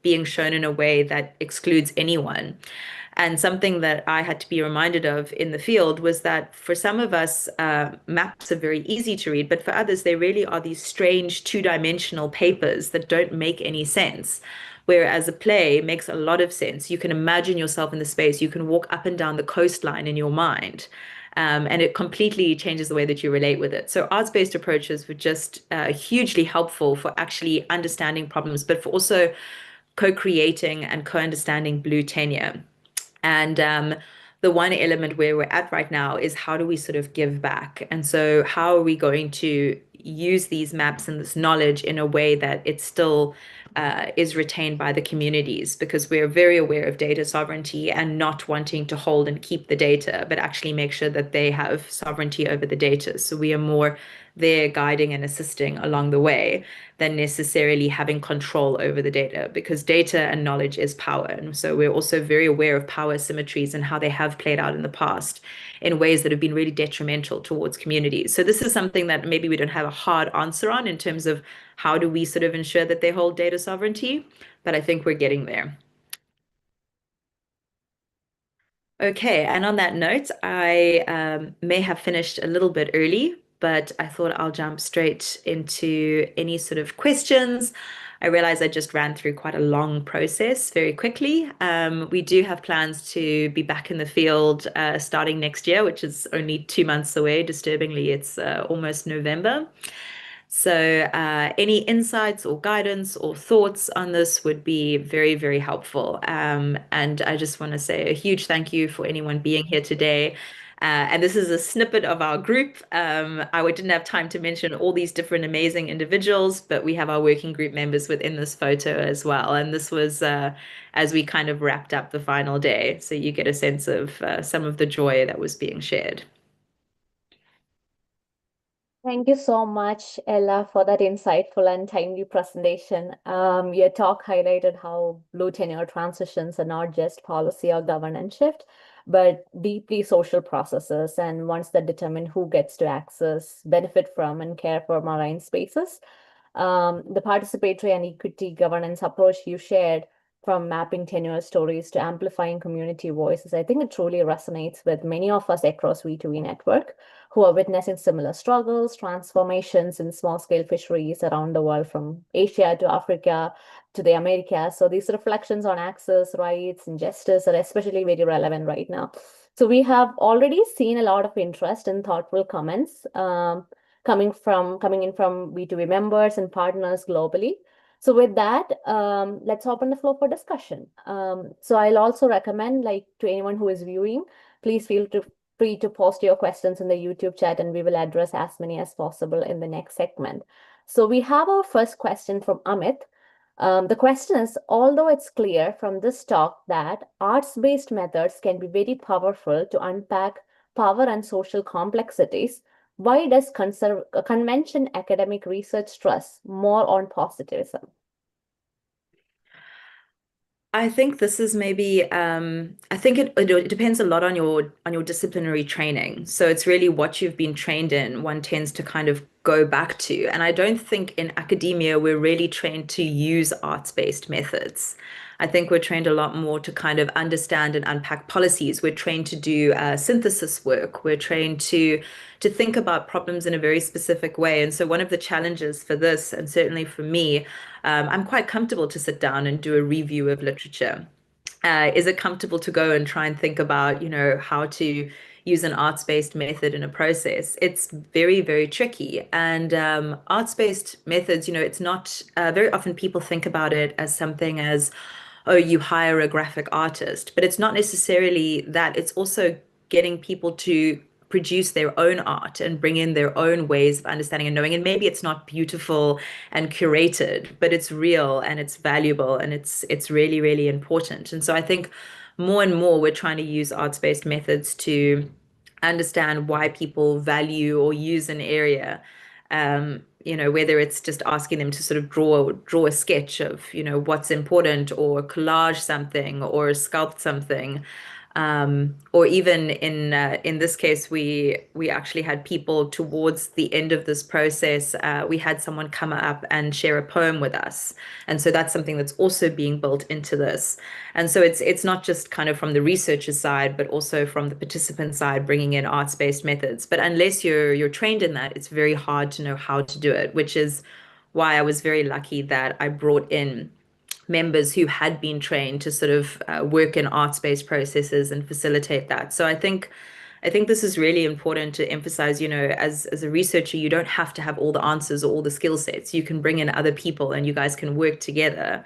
being shown in a way that excludes anyone. And something that I had to be reminded of in the field was that for some of us, maps are very easy to read, but for others, they really are these strange two-dimensional papers that don't make any sense. Whereas a play makes a lot of sense. You can imagine yourself in the space. You can walk up and down the coastline in your mind. And it completely changes the way that you relate with it. So arts-based approaches were just hugely helpful for actually understanding problems, but for also co-creating and co-understanding blue tenure. And the one element where we're at right now is how do we sort of give back? And so how are we going to use these maps and this knowledge in a way that it still is retained by the communities, because we're very aware of data sovereignty and not wanting to hold and keep the data, but actually make sure that they have sovereignty over the data. So we are more there guiding and assisting along the way than necessarily having control over the data, because data and knowledge is power. And so we're also very aware of power asymmetries and how they have played out in the past in ways that have been really detrimental towards communities. So this is something that maybe we don't have a hard answer on in terms of how do we sort of ensure that they hold data sovereignty, but I think we're getting there. Okay, and on that note, I may have finished a little bit early, but I thought I'll jump straight into any sort of questions. I realize I just ran through quite a long process very quickly. We do have plans to be back in the field starting next year, which is only 2 months away. Disturbingly, it's almost November. So, any insights or guidance or thoughts on this would be very, very helpful. And I just want to say a huge thank you for anyone being here today. And this is a snippet of our group. Didn't have time to mention all these different amazing individuals, but we have our working group members within this photo as well. And this was as we kind of wrapped up the final day. So you get a sense of some of the joy that was being shared. Thank you so much, Ella, for that insightful and timely presentation. Your talk highlighted how blue tenure transitions are not just policy or governance shift, but deeply social processes and ones that determine who gets to access, benefit from, and care for marine spaces. The participatory and equity governance approach you shared, from mapping tenure stories to amplifying community voices, I think it truly resonates with many of us across V2V network who are witnessing similar struggles, transformations in small-scale fisheries around the world, from Asia to Africa to the Americas. So these reflections on access, rights, and justice are especially very relevant right now. So we have already seen a lot of interest and thoughtful comments coming in from V2V members and partners globally. So with that, let's open the floor for discussion. So I'll also recommend, like, to anyone who is viewing, please feel free to post your questions in the YouTube chat, and we will address as many as possible in the next segment. So we have our first question from Amit. The question is, although it's clear from this talk that arts-based methods can be very powerful to unpack power and social complexities, why does convention academic research stress more on positivism? I think this is maybe I think it depends a lot on your disciplinary training. So it's really what you've been trained in, one tends to kind of go back to. And I don't think in academia we're really trained to use arts-based methods. I think we're trained a lot more to kind of understand and unpack policies. We're trained to do synthesis work. We're trained to think about problems in a very specific way. And so one of the challenges for this, and certainly for me, I'm quite comfortable to sit down and do a review of literature. Is it comfortable to go and try and think about, how to use an arts-based method in a process? It's very, very tricky. And arts-based methods, it's not very often people think about it as something as, oh, you hire a graphic artist, but it's not necessarily that. It's also getting people to produce their own art and bring in their own ways of understanding and knowing. And maybe it's not beautiful and curated, but it's real and it's valuable and it's really, really important. And so I think more and more we're trying to use arts-based methods to understand why people value or use an area. Whether it's just asking them to sort of draw a sketch of, what's important, or collage something or sculpt something. Or even in this case, we actually had people towards the end of this process. We had someone come up and share a poem with us, and so that's something that's also being built into this. And so it's not just kind of from the researcher side, but also from the participant side, bringing in arts-based methods. But unless you're trained in that, it's very hard to know how to do it, which is why I was very lucky that I brought in members who had been trained to sort of work in arts-based processes and facilitate that. So I think I think this is really important to emphasize, as a researcher, you don't have to have all the answers or all the skill sets. You can bring in other people and you guys can work together,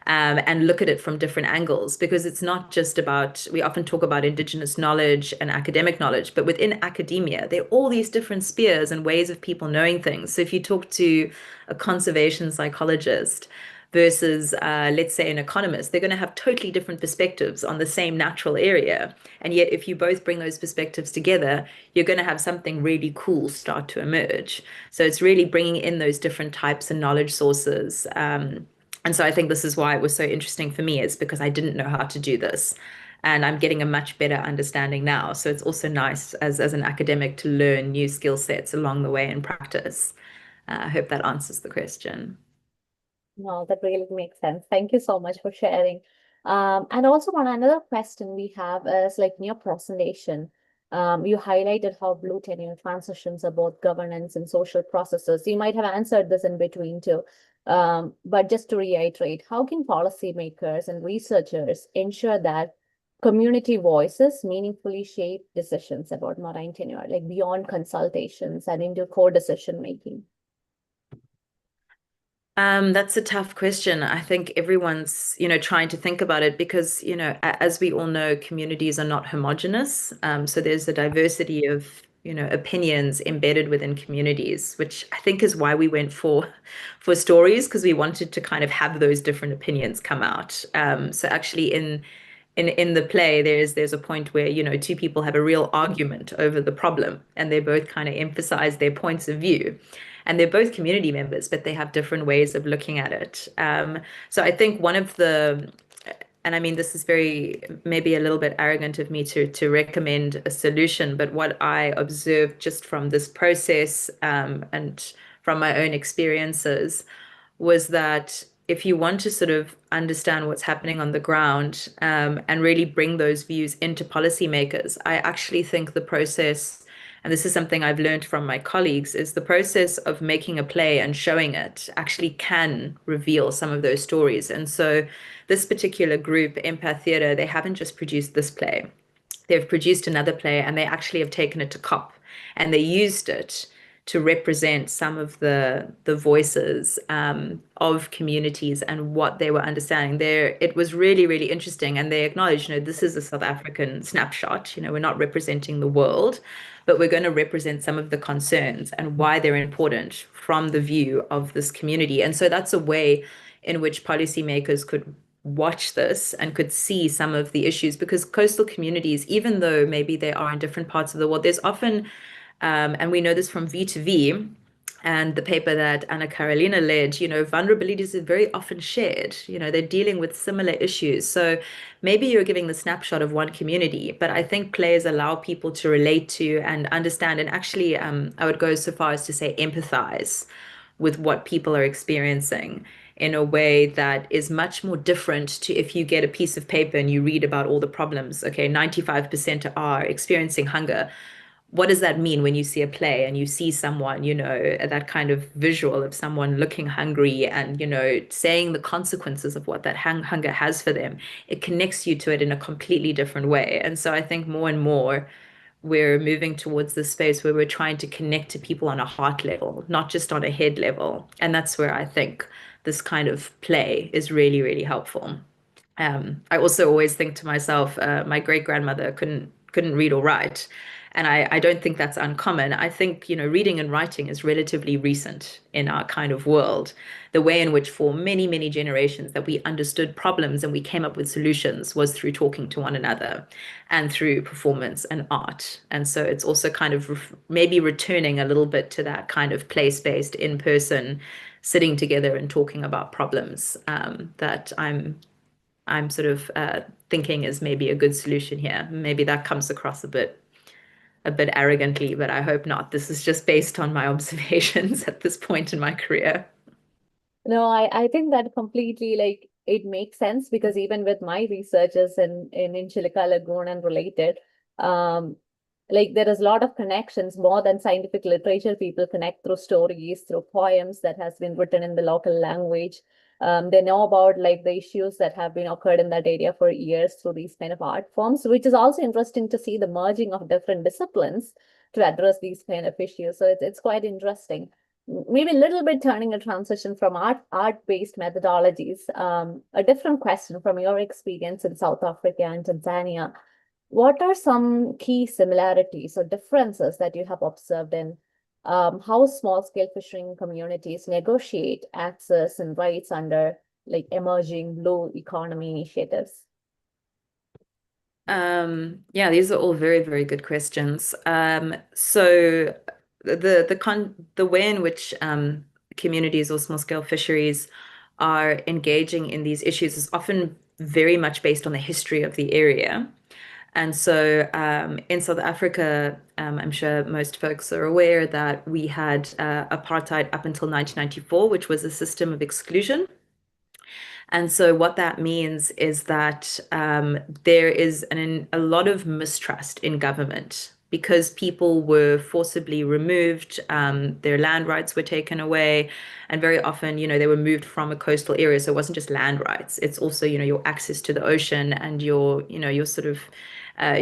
and look at it from different angles, because it's not just about, we often talk about indigenous knowledge and academic knowledge, but within academia, there are all these different spheres and ways of people knowing things. So if you talk to a conservation psychologist versus, let's say, an economist, they're going to have totally different perspectives on the same natural area. And yet, if you both bring those perspectives together, you're going to have something really cool start to emerge. So it's really bringing in those different types of knowledge sources. And so I think this is why it was so interesting for me, is because I didn't know how to do this. And I'm getting a much better understanding now. So it's also nice as an academic to learn new skill sets along the way in practice. I hope that answers the question. No, that really makes sense. Thank you so much for sharing. And also one another question we have is like in your presentation, you highlighted how blue tenure transitions are both governance and social processes. You might have answered this in between too. But just to reiterate, how can policymakers and researchers ensure that community voices meaningfully shape decisions about marine tenure, like beyond consultations and into co-decision making? That's a tough question. I think everyone's, trying to think about it because, as we all know, communities are not homogenous. So there's a diversity of, opinions embedded within communities, which I think is why we went for stories, because we wanted to kind of have those different opinions come out. So actually in the play, there's a point where, two people have a real argument over the problem, and they both kind of emphasize their points of view. And they're both community members, but they have different ways of looking at it. So I think one of the, and I mean, this is very, maybe a little bit arrogant of me to recommend a solution, but what I observed just from this process, and from my own experiences, was that if you want to sort of understand what's happening on the ground, and really bring those views into policymakers, I actually think the process, and this is something I've learned from my colleagues, is the process of making a play and showing it actually can reveal some of those stories. And so this particular group, Empath Theatre, they haven't just produced this play. They've produced another play, and they actually have taken it to COP, and they used it to represent some of the voices, of communities and what they were understanding there. It was really, really interesting. And they acknowledged, this is a South African snapshot. We're not representing the world, but we're going to represent some of the concerns and why they're important from the view of this community. And so that's a way in which policymakers could watch this and could see some of the issues, because coastal communities, even though maybe they are in different parts of the world, there's often, and we know this from V2V and the paper that Anna Carolina led, vulnerabilities are very often shared. They're dealing with similar issues. So maybe you're giving the snapshot of one community, but I think plays allow people to relate to and understand. And actually, I would go so far as to say empathize with what people are experiencing in a way that is much more different to if you get a piece of paper and you read about all the problems. Okay, 95% are experiencing hunger. What does that mean when you see a play and you see someone, that kind of visual of someone looking hungry and, saying the consequences of what that hunger has for them? It connects you to it in a completely different way. And so I think more and more we're moving towards this space where we're trying to connect to people on a heart level, not just on a head level. And that's where I think this kind of play is really, really helpful. I also always think to myself, my great grandmother couldn't read or write, and I don't think that's uncommon. I think, reading and writing is relatively recent in our kind of world. The way in which for many, many generations that we understood problems and we came up with solutions was through talking to one another and through performance and art. And so it's also kind of maybe returning a little bit to that kind of place-based, in-person, sitting together and talking about problems, that I'm sort of, thinking is maybe a good solution here. Maybe that comes across a bit arrogantly, but I hope not. This is just based on my observations at this point in my career. No, I think that completely like it makes sense because even with my researches in Inchilica Lagoon and related, um, like there is a lot of connections more than scientific literature. People connect through stories, through poems that has been written in the local language. They know about like the issues that have been occurred in that area for years through these kind of art forms, which is also interesting to see the merging of different disciplines to address these kind of issues. So it's quite interesting. Maybe a little bit turning a transition from art-based methodologies. A different question from your experience in South Africa and Tanzania. What are some key similarities or differences that you have observed in how small-scale fishing communities negotiate access and rights under like emerging blue economy initiatives? Yeah, these are all very, very good questions. So the way in which communities or small scale fisheries are engaging in these issues is often very much based on the history of the area. And so in South Africa, I'm sure most folks are aware that we had apartheid up until 1994, which was a system of exclusion. And so what that means is that there is a lot of mistrust in government because people were forcibly removed, their land rights were taken away, and very often, they were moved from a coastal area. So it wasn't just land rights; it's also, your access to the ocean and your sort of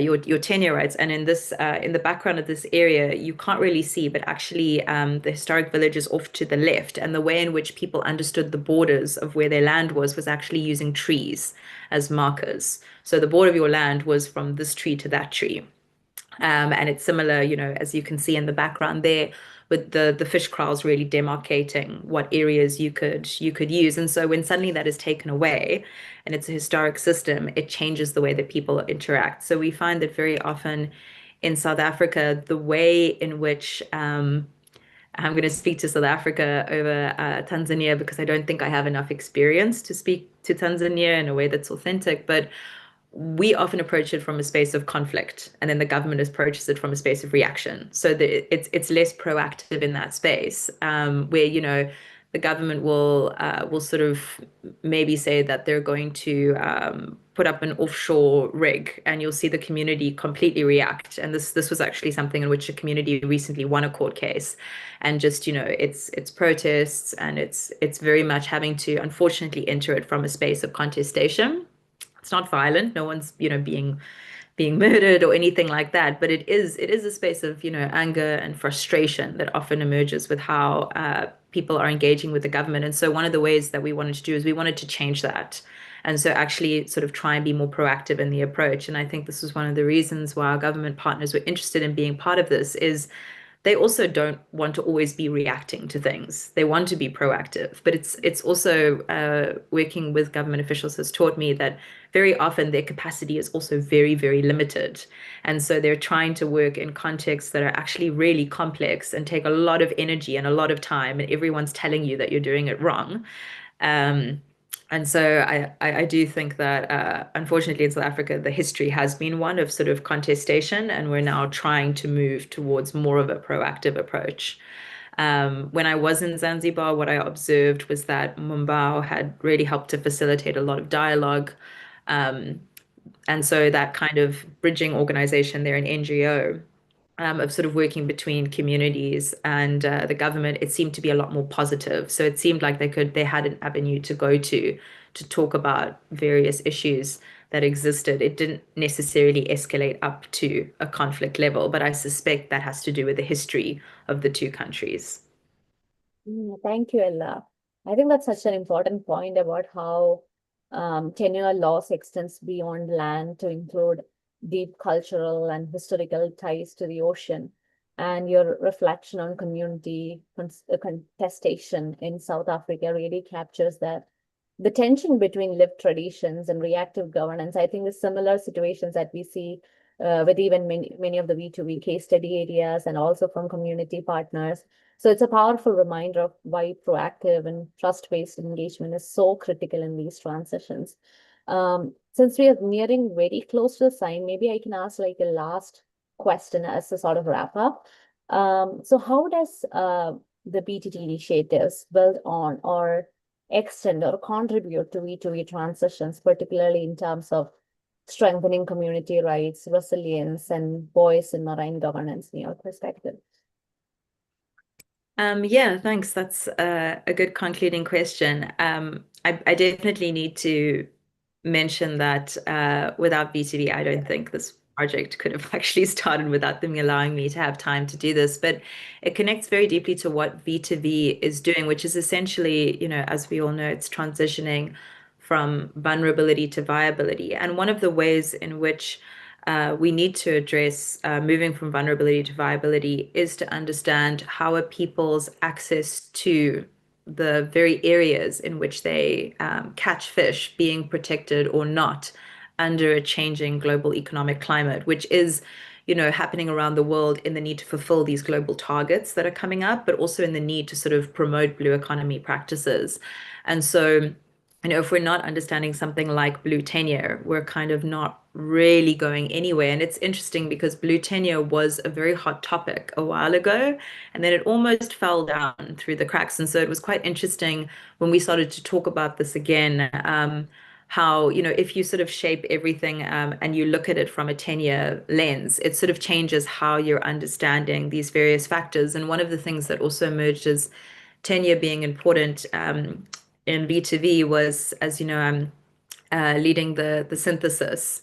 your tenure rights. And in the background of this area, you can't really see, but actually, the historic village is off to the left, and the way in which people understood the borders of where their land was actually using trees as markers. So the border of your land was from this tree to that tree. And it's similar, as you can see in the background there, with the fish kraals really demarcating what areas you could use. And so when suddenly that is taken away and it's a historic system, it changes the way that people interact. So we find that very often in South Africa, the way in which I'm going to speak to South Africa over Tanzania because I don't think I have enough experience to speak to Tanzania in a way that's authentic. But we often approach it from a space of conflict, and then the government approaches it from a space of reaction. So it's less proactive in that space, where the government will sort of maybe say that they're going to put up an offshore rig, and you'll see the community completely react. And this was actually something in which a community recently won a court case, and just it's protests, and it's very much having to unfortunately enter it from a space of contestation. It's not violent. No one's, being murdered or anything like that. But it is a space of, anger and frustration that often emerges with how people are engaging with the government. And so one of the ways that we wanted to do is we wanted to change that. And so actually sort of try and be more proactive in the approach. And I think this was one of the reasons why our government partners were interested in being part of this is they also don't want to always be reacting to things. They want to be proactive, but it's also working with government officials has taught me that very often their capacity is also very, very limited. And so they're trying to work in contexts that are actually really complex and take a lot of energy and a lot of time, and everyone's telling you that you're doing it wrong. Um, and so I do think that unfortunately in South Africa, the history has been one of sort of contestation, and we're now trying to move towards more of a proactive approach. When I was in Zanzibar, what I observed was that Mumbao had really helped to facilitate a lot of dialogue. Um, and so that kind of bridging organization there, an NGO, of sort of working between communities and the government, it seemed to be a lot more positive. So it seemed like they had an avenue to go to talk about various issues that existed. It didn't necessarily escalate up to a conflict level, but I suspect that has to do with the history of the two countries. Thank you, Ella. I think that's such an important point about how tenure loss extends beyond land to include deep cultural and historical ties to the ocean. And your reflection on community contestation in South Africa really captures that the tension between lived traditions and reactive governance. I think the similar situations that we see with even many of the V2V case study areas and also from community partners. So it's a powerful reminder of why proactive and trust-based engagement is so critical in these transitions. Since we are nearing very close to the time, maybe I can ask like a last question as a sort of wrap up. So how does the BTT initiatives build on or extend or contribute to V2V transitions, particularly in terms of strengthening community rights, resilience, and voice in marine governance in your perspective? Yeah, thanks. That's a good concluding question. I definitely need to mention that without B2B, I don't think this project could have actually started without them allowing me to have time to do this. But it connects very deeply to what V2V is doing, which is essentially, as we all know, it's transitioning from vulnerability to viability. And one of the ways in which we need to address moving from vulnerability to viability is to understand how are people's access to the very areas in which they catch fish being protected or not under a changing global economic climate, which is, happening around the world in the need to fulfill these global targets that are coming up, but also in the need to sort of promote blue economy practices. And so, if we're not understanding something like blue tenure, we're kind of not really going anywhere. And it's interesting because blue tenure was a very hot topic a while ago, and then it almost fell down through the cracks. And so it was quite interesting when we started to talk about this again, how, if you sort of shape everything and you look at it from a tenure lens, it sort of changes how you're understanding these various factors. And one of the things that also emerged as tenure being important in B2V was, as you know, I'm leading the synthesis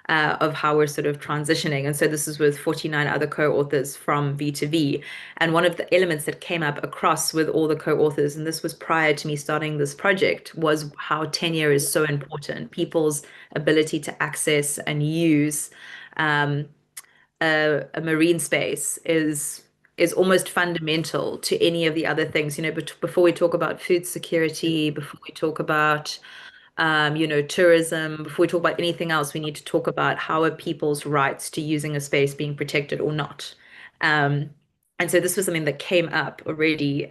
of how we're sort of transitioning. And so this is with 49 other co-authors from V2V. And one of the elements that came up across with all the co-authors, and this was prior to me starting this project, was how tenure is so important. People's ability to access and use um, a marine space is almost fundamental to any of the other things, but before we talk about food security, before we talk about tourism, before we talk about anything else, we need to talk about how are people's rights to using a space being protected or not. Um, and so this was something that came up already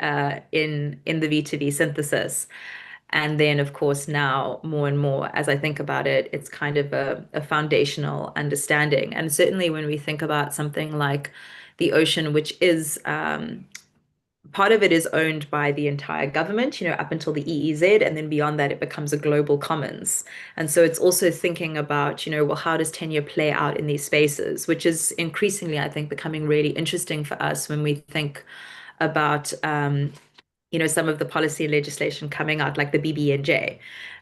in the V2V synthesis. And then, of course, now more and more, as I think about it, it's kind of a foundational understanding. And certainly when we think about something like the ocean, which is part of it is owned by the entire government, up until the EEZ, and then beyond that, it becomes a global commons. And so it's also thinking about, well, how does tenure play out in these spaces, which is increasingly, I think, becoming really interesting for us when we think about some of the policy and legislation coming out, like the BBNJ.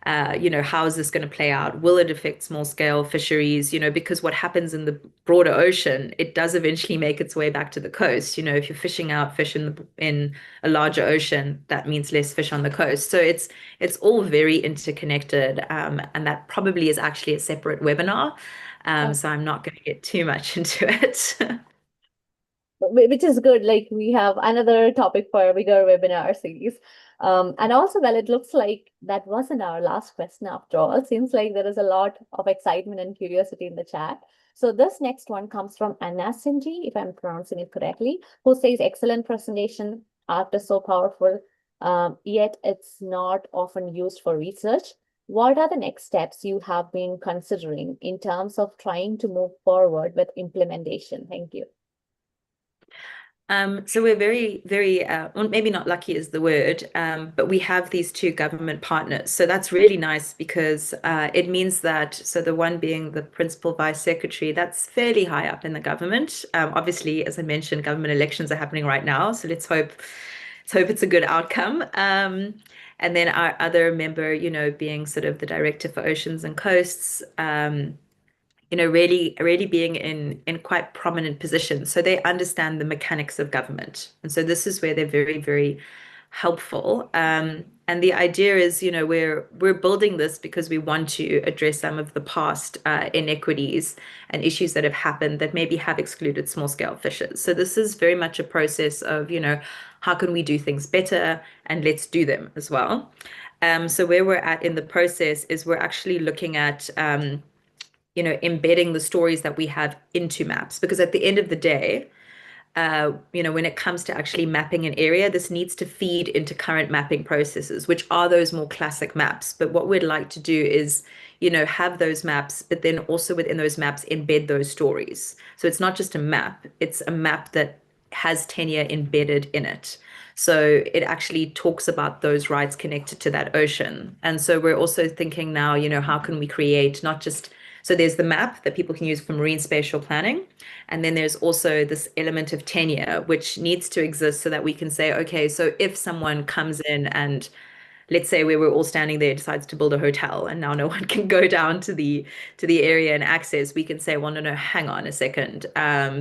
How is this going to play out? Will it affect small scale fisheries? Because what happens in the broader ocean, it does eventually make its way back to the coast. If you're fishing out fish in a larger ocean, that means less fish on the coast. So it's all very interconnected, and that probably is actually a separate webinar. So I'm not going to get too much into it. Which is good. Like we have another topic for a bigger webinar series. And also, well, it looks like that wasn't our last question after all. Seems like there is a lot of excitement and curiosity in the chat. So this next one comes from Anna Sinji, if I'm pronouncing it correctly, who says, excellent presentation. Art is so powerful, yet it's not often used for research. What are the next steps you have been considering in terms of trying to move forward with implementation? Thank you. So we're very, very, well, maybe not lucky is the word, but we have these two government partners. So that's really nice because it means that, so the one being the principal vice secretary, that's fairly high up in the government. Obviously, as I mentioned, government elections are happening right now. So let's hope it's a good outcome. And then our other member, being sort of the director for oceans and coasts, really being in quite prominent positions. So they understand the mechanics of government. And so this is where they're very, very helpful. And the idea is, we're building this because we want to address some of the past inequities and issues that have happened that maybe have excluded small scale fishers. So this is very much a process of, how can we do things better, and let's do them as well. So where we're at in the process is we're actually looking at embedding the stories that we have into maps. Because at the end of the day, when it comes to actually mapping an area, this needs to feed into current mapping processes, which are those more classic maps. But what we'd like to do is, have those maps, but then also within those maps, embed those stories. So it's not just a map, it's a map that has tenure embedded in it. So it actually talks about those rights connected to that ocean. And so we're also thinking now, how can we create not just So there's the map that people can use for marine spatial planning. And then there's also this element of tenure, which needs to exist so that we can say, okay, so if someone comes in and let's say we were all standing there, decides to build a hotel, and now no one can go down to the area and access, we can say, well, no, no, hang on a second.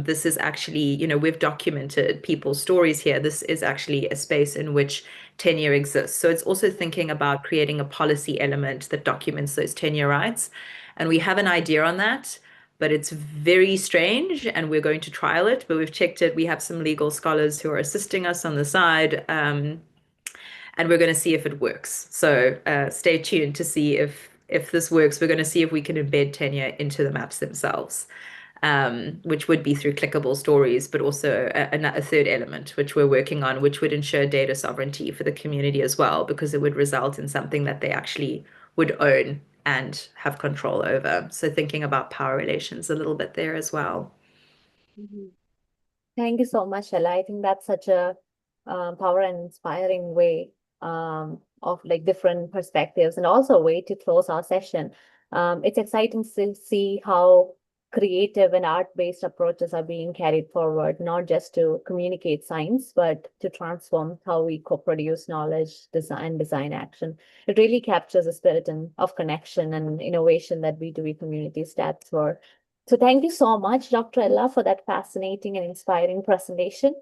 This is actually, we've documented people's stories here. This is actually a space in which tenure exists. So it's also thinking about creating a policy element that documents those tenure rights. And we have an idea on that, but it's very strange, and we're going to trial it, but we've checked it. We have some legal scholars who are assisting us on the side. And we're going to see if it works. So stay tuned to see if this works. We're going to see if we can embed tenure into the maps themselves, which would be through clickable stories, but also a third element, which we're working on, which would ensure data sovereignty for the community as well, because it would result in something that they actually would own and have control over. So thinking about power relations a little bit there as well. Mhm. Thank you so much, Ella. I think that's such a power and inspiring way of like different perspectives, and also a way to close our session. It's exciting to see how creative and art-based approaches are being carried forward, not just to communicate science, but to transform how we co-produce knowledge, design action. It really captures the spirit of connection and innovation that B2B community stands for. So thank you so much, Dr. Ella, for that fascinating and inspiring presentation.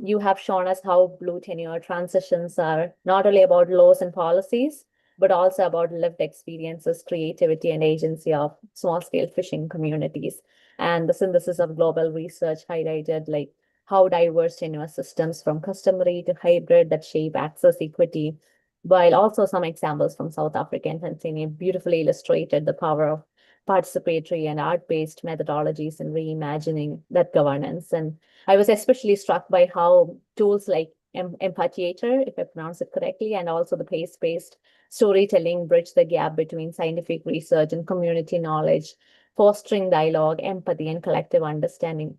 You have shown us how Blue Tenure transitions are not only about laws and policies, but also about lived experiences, creativity, and agency of small-scale fishing communities. And the synthesis of global research highlighted like how diverse tenure systems from customary to hybrid that shape access equity, while also some examples from South Africa and Tanzania beautifully illustrated the power of participatory and art-based methodologies in reimagining that governance. And I was especially struck by how tools like Empathiator, if I pronounce it correctly, and also the pace-based storytelling bridge the gap between scientific research and community knowledge, fostering dialogue, empathy, and collective understanding.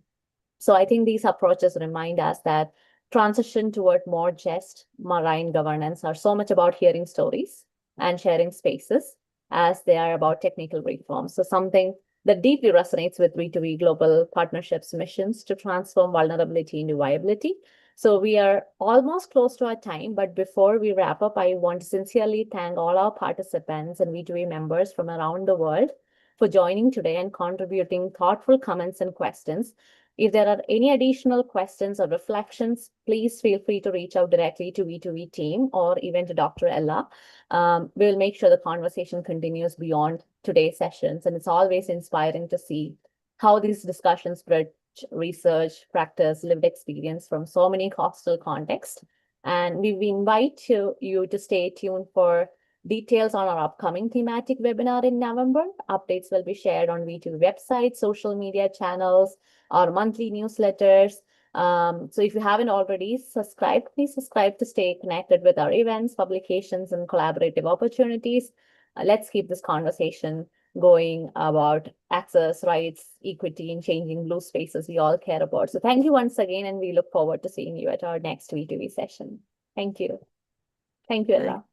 So I think these approaches remind us that transition toward more just marine governance are so much about hearing stories and sharing spaces as they are about technical reforms. So something that deeply resonates with B2B Global Partnerships missions to transform vulnerability into viability. So we are almost close to our time, but before we wrap up, I want to sincerely thank all our participants and B2B members from around the world for joining today and contributing thoughtful comments and questions. If there are any additional questions or reflections, please feel free to reach out directly to B2B team or even to Dr. Ella. We'll make sure the conversation continues beyond today's sessions. And it's always inspiring to see how these discussions bridge research, practice, lived experience from so many coastal contexts. And we invite you to stay tuned for details on our upcoming thematic webinar in November. Updates will be shared on B2B website, social media channels, our monthly newsletters. So if you haven't already subscribed, please subscribe to stay connected with our events, publications, and collaborative opportunities. Let's keep this conversation going about access, rights, equity, and changing blue spaces we all care about. So thank you once again, and we look forward to seeing you at our next B2B session. Thank you. Thank you, Ella.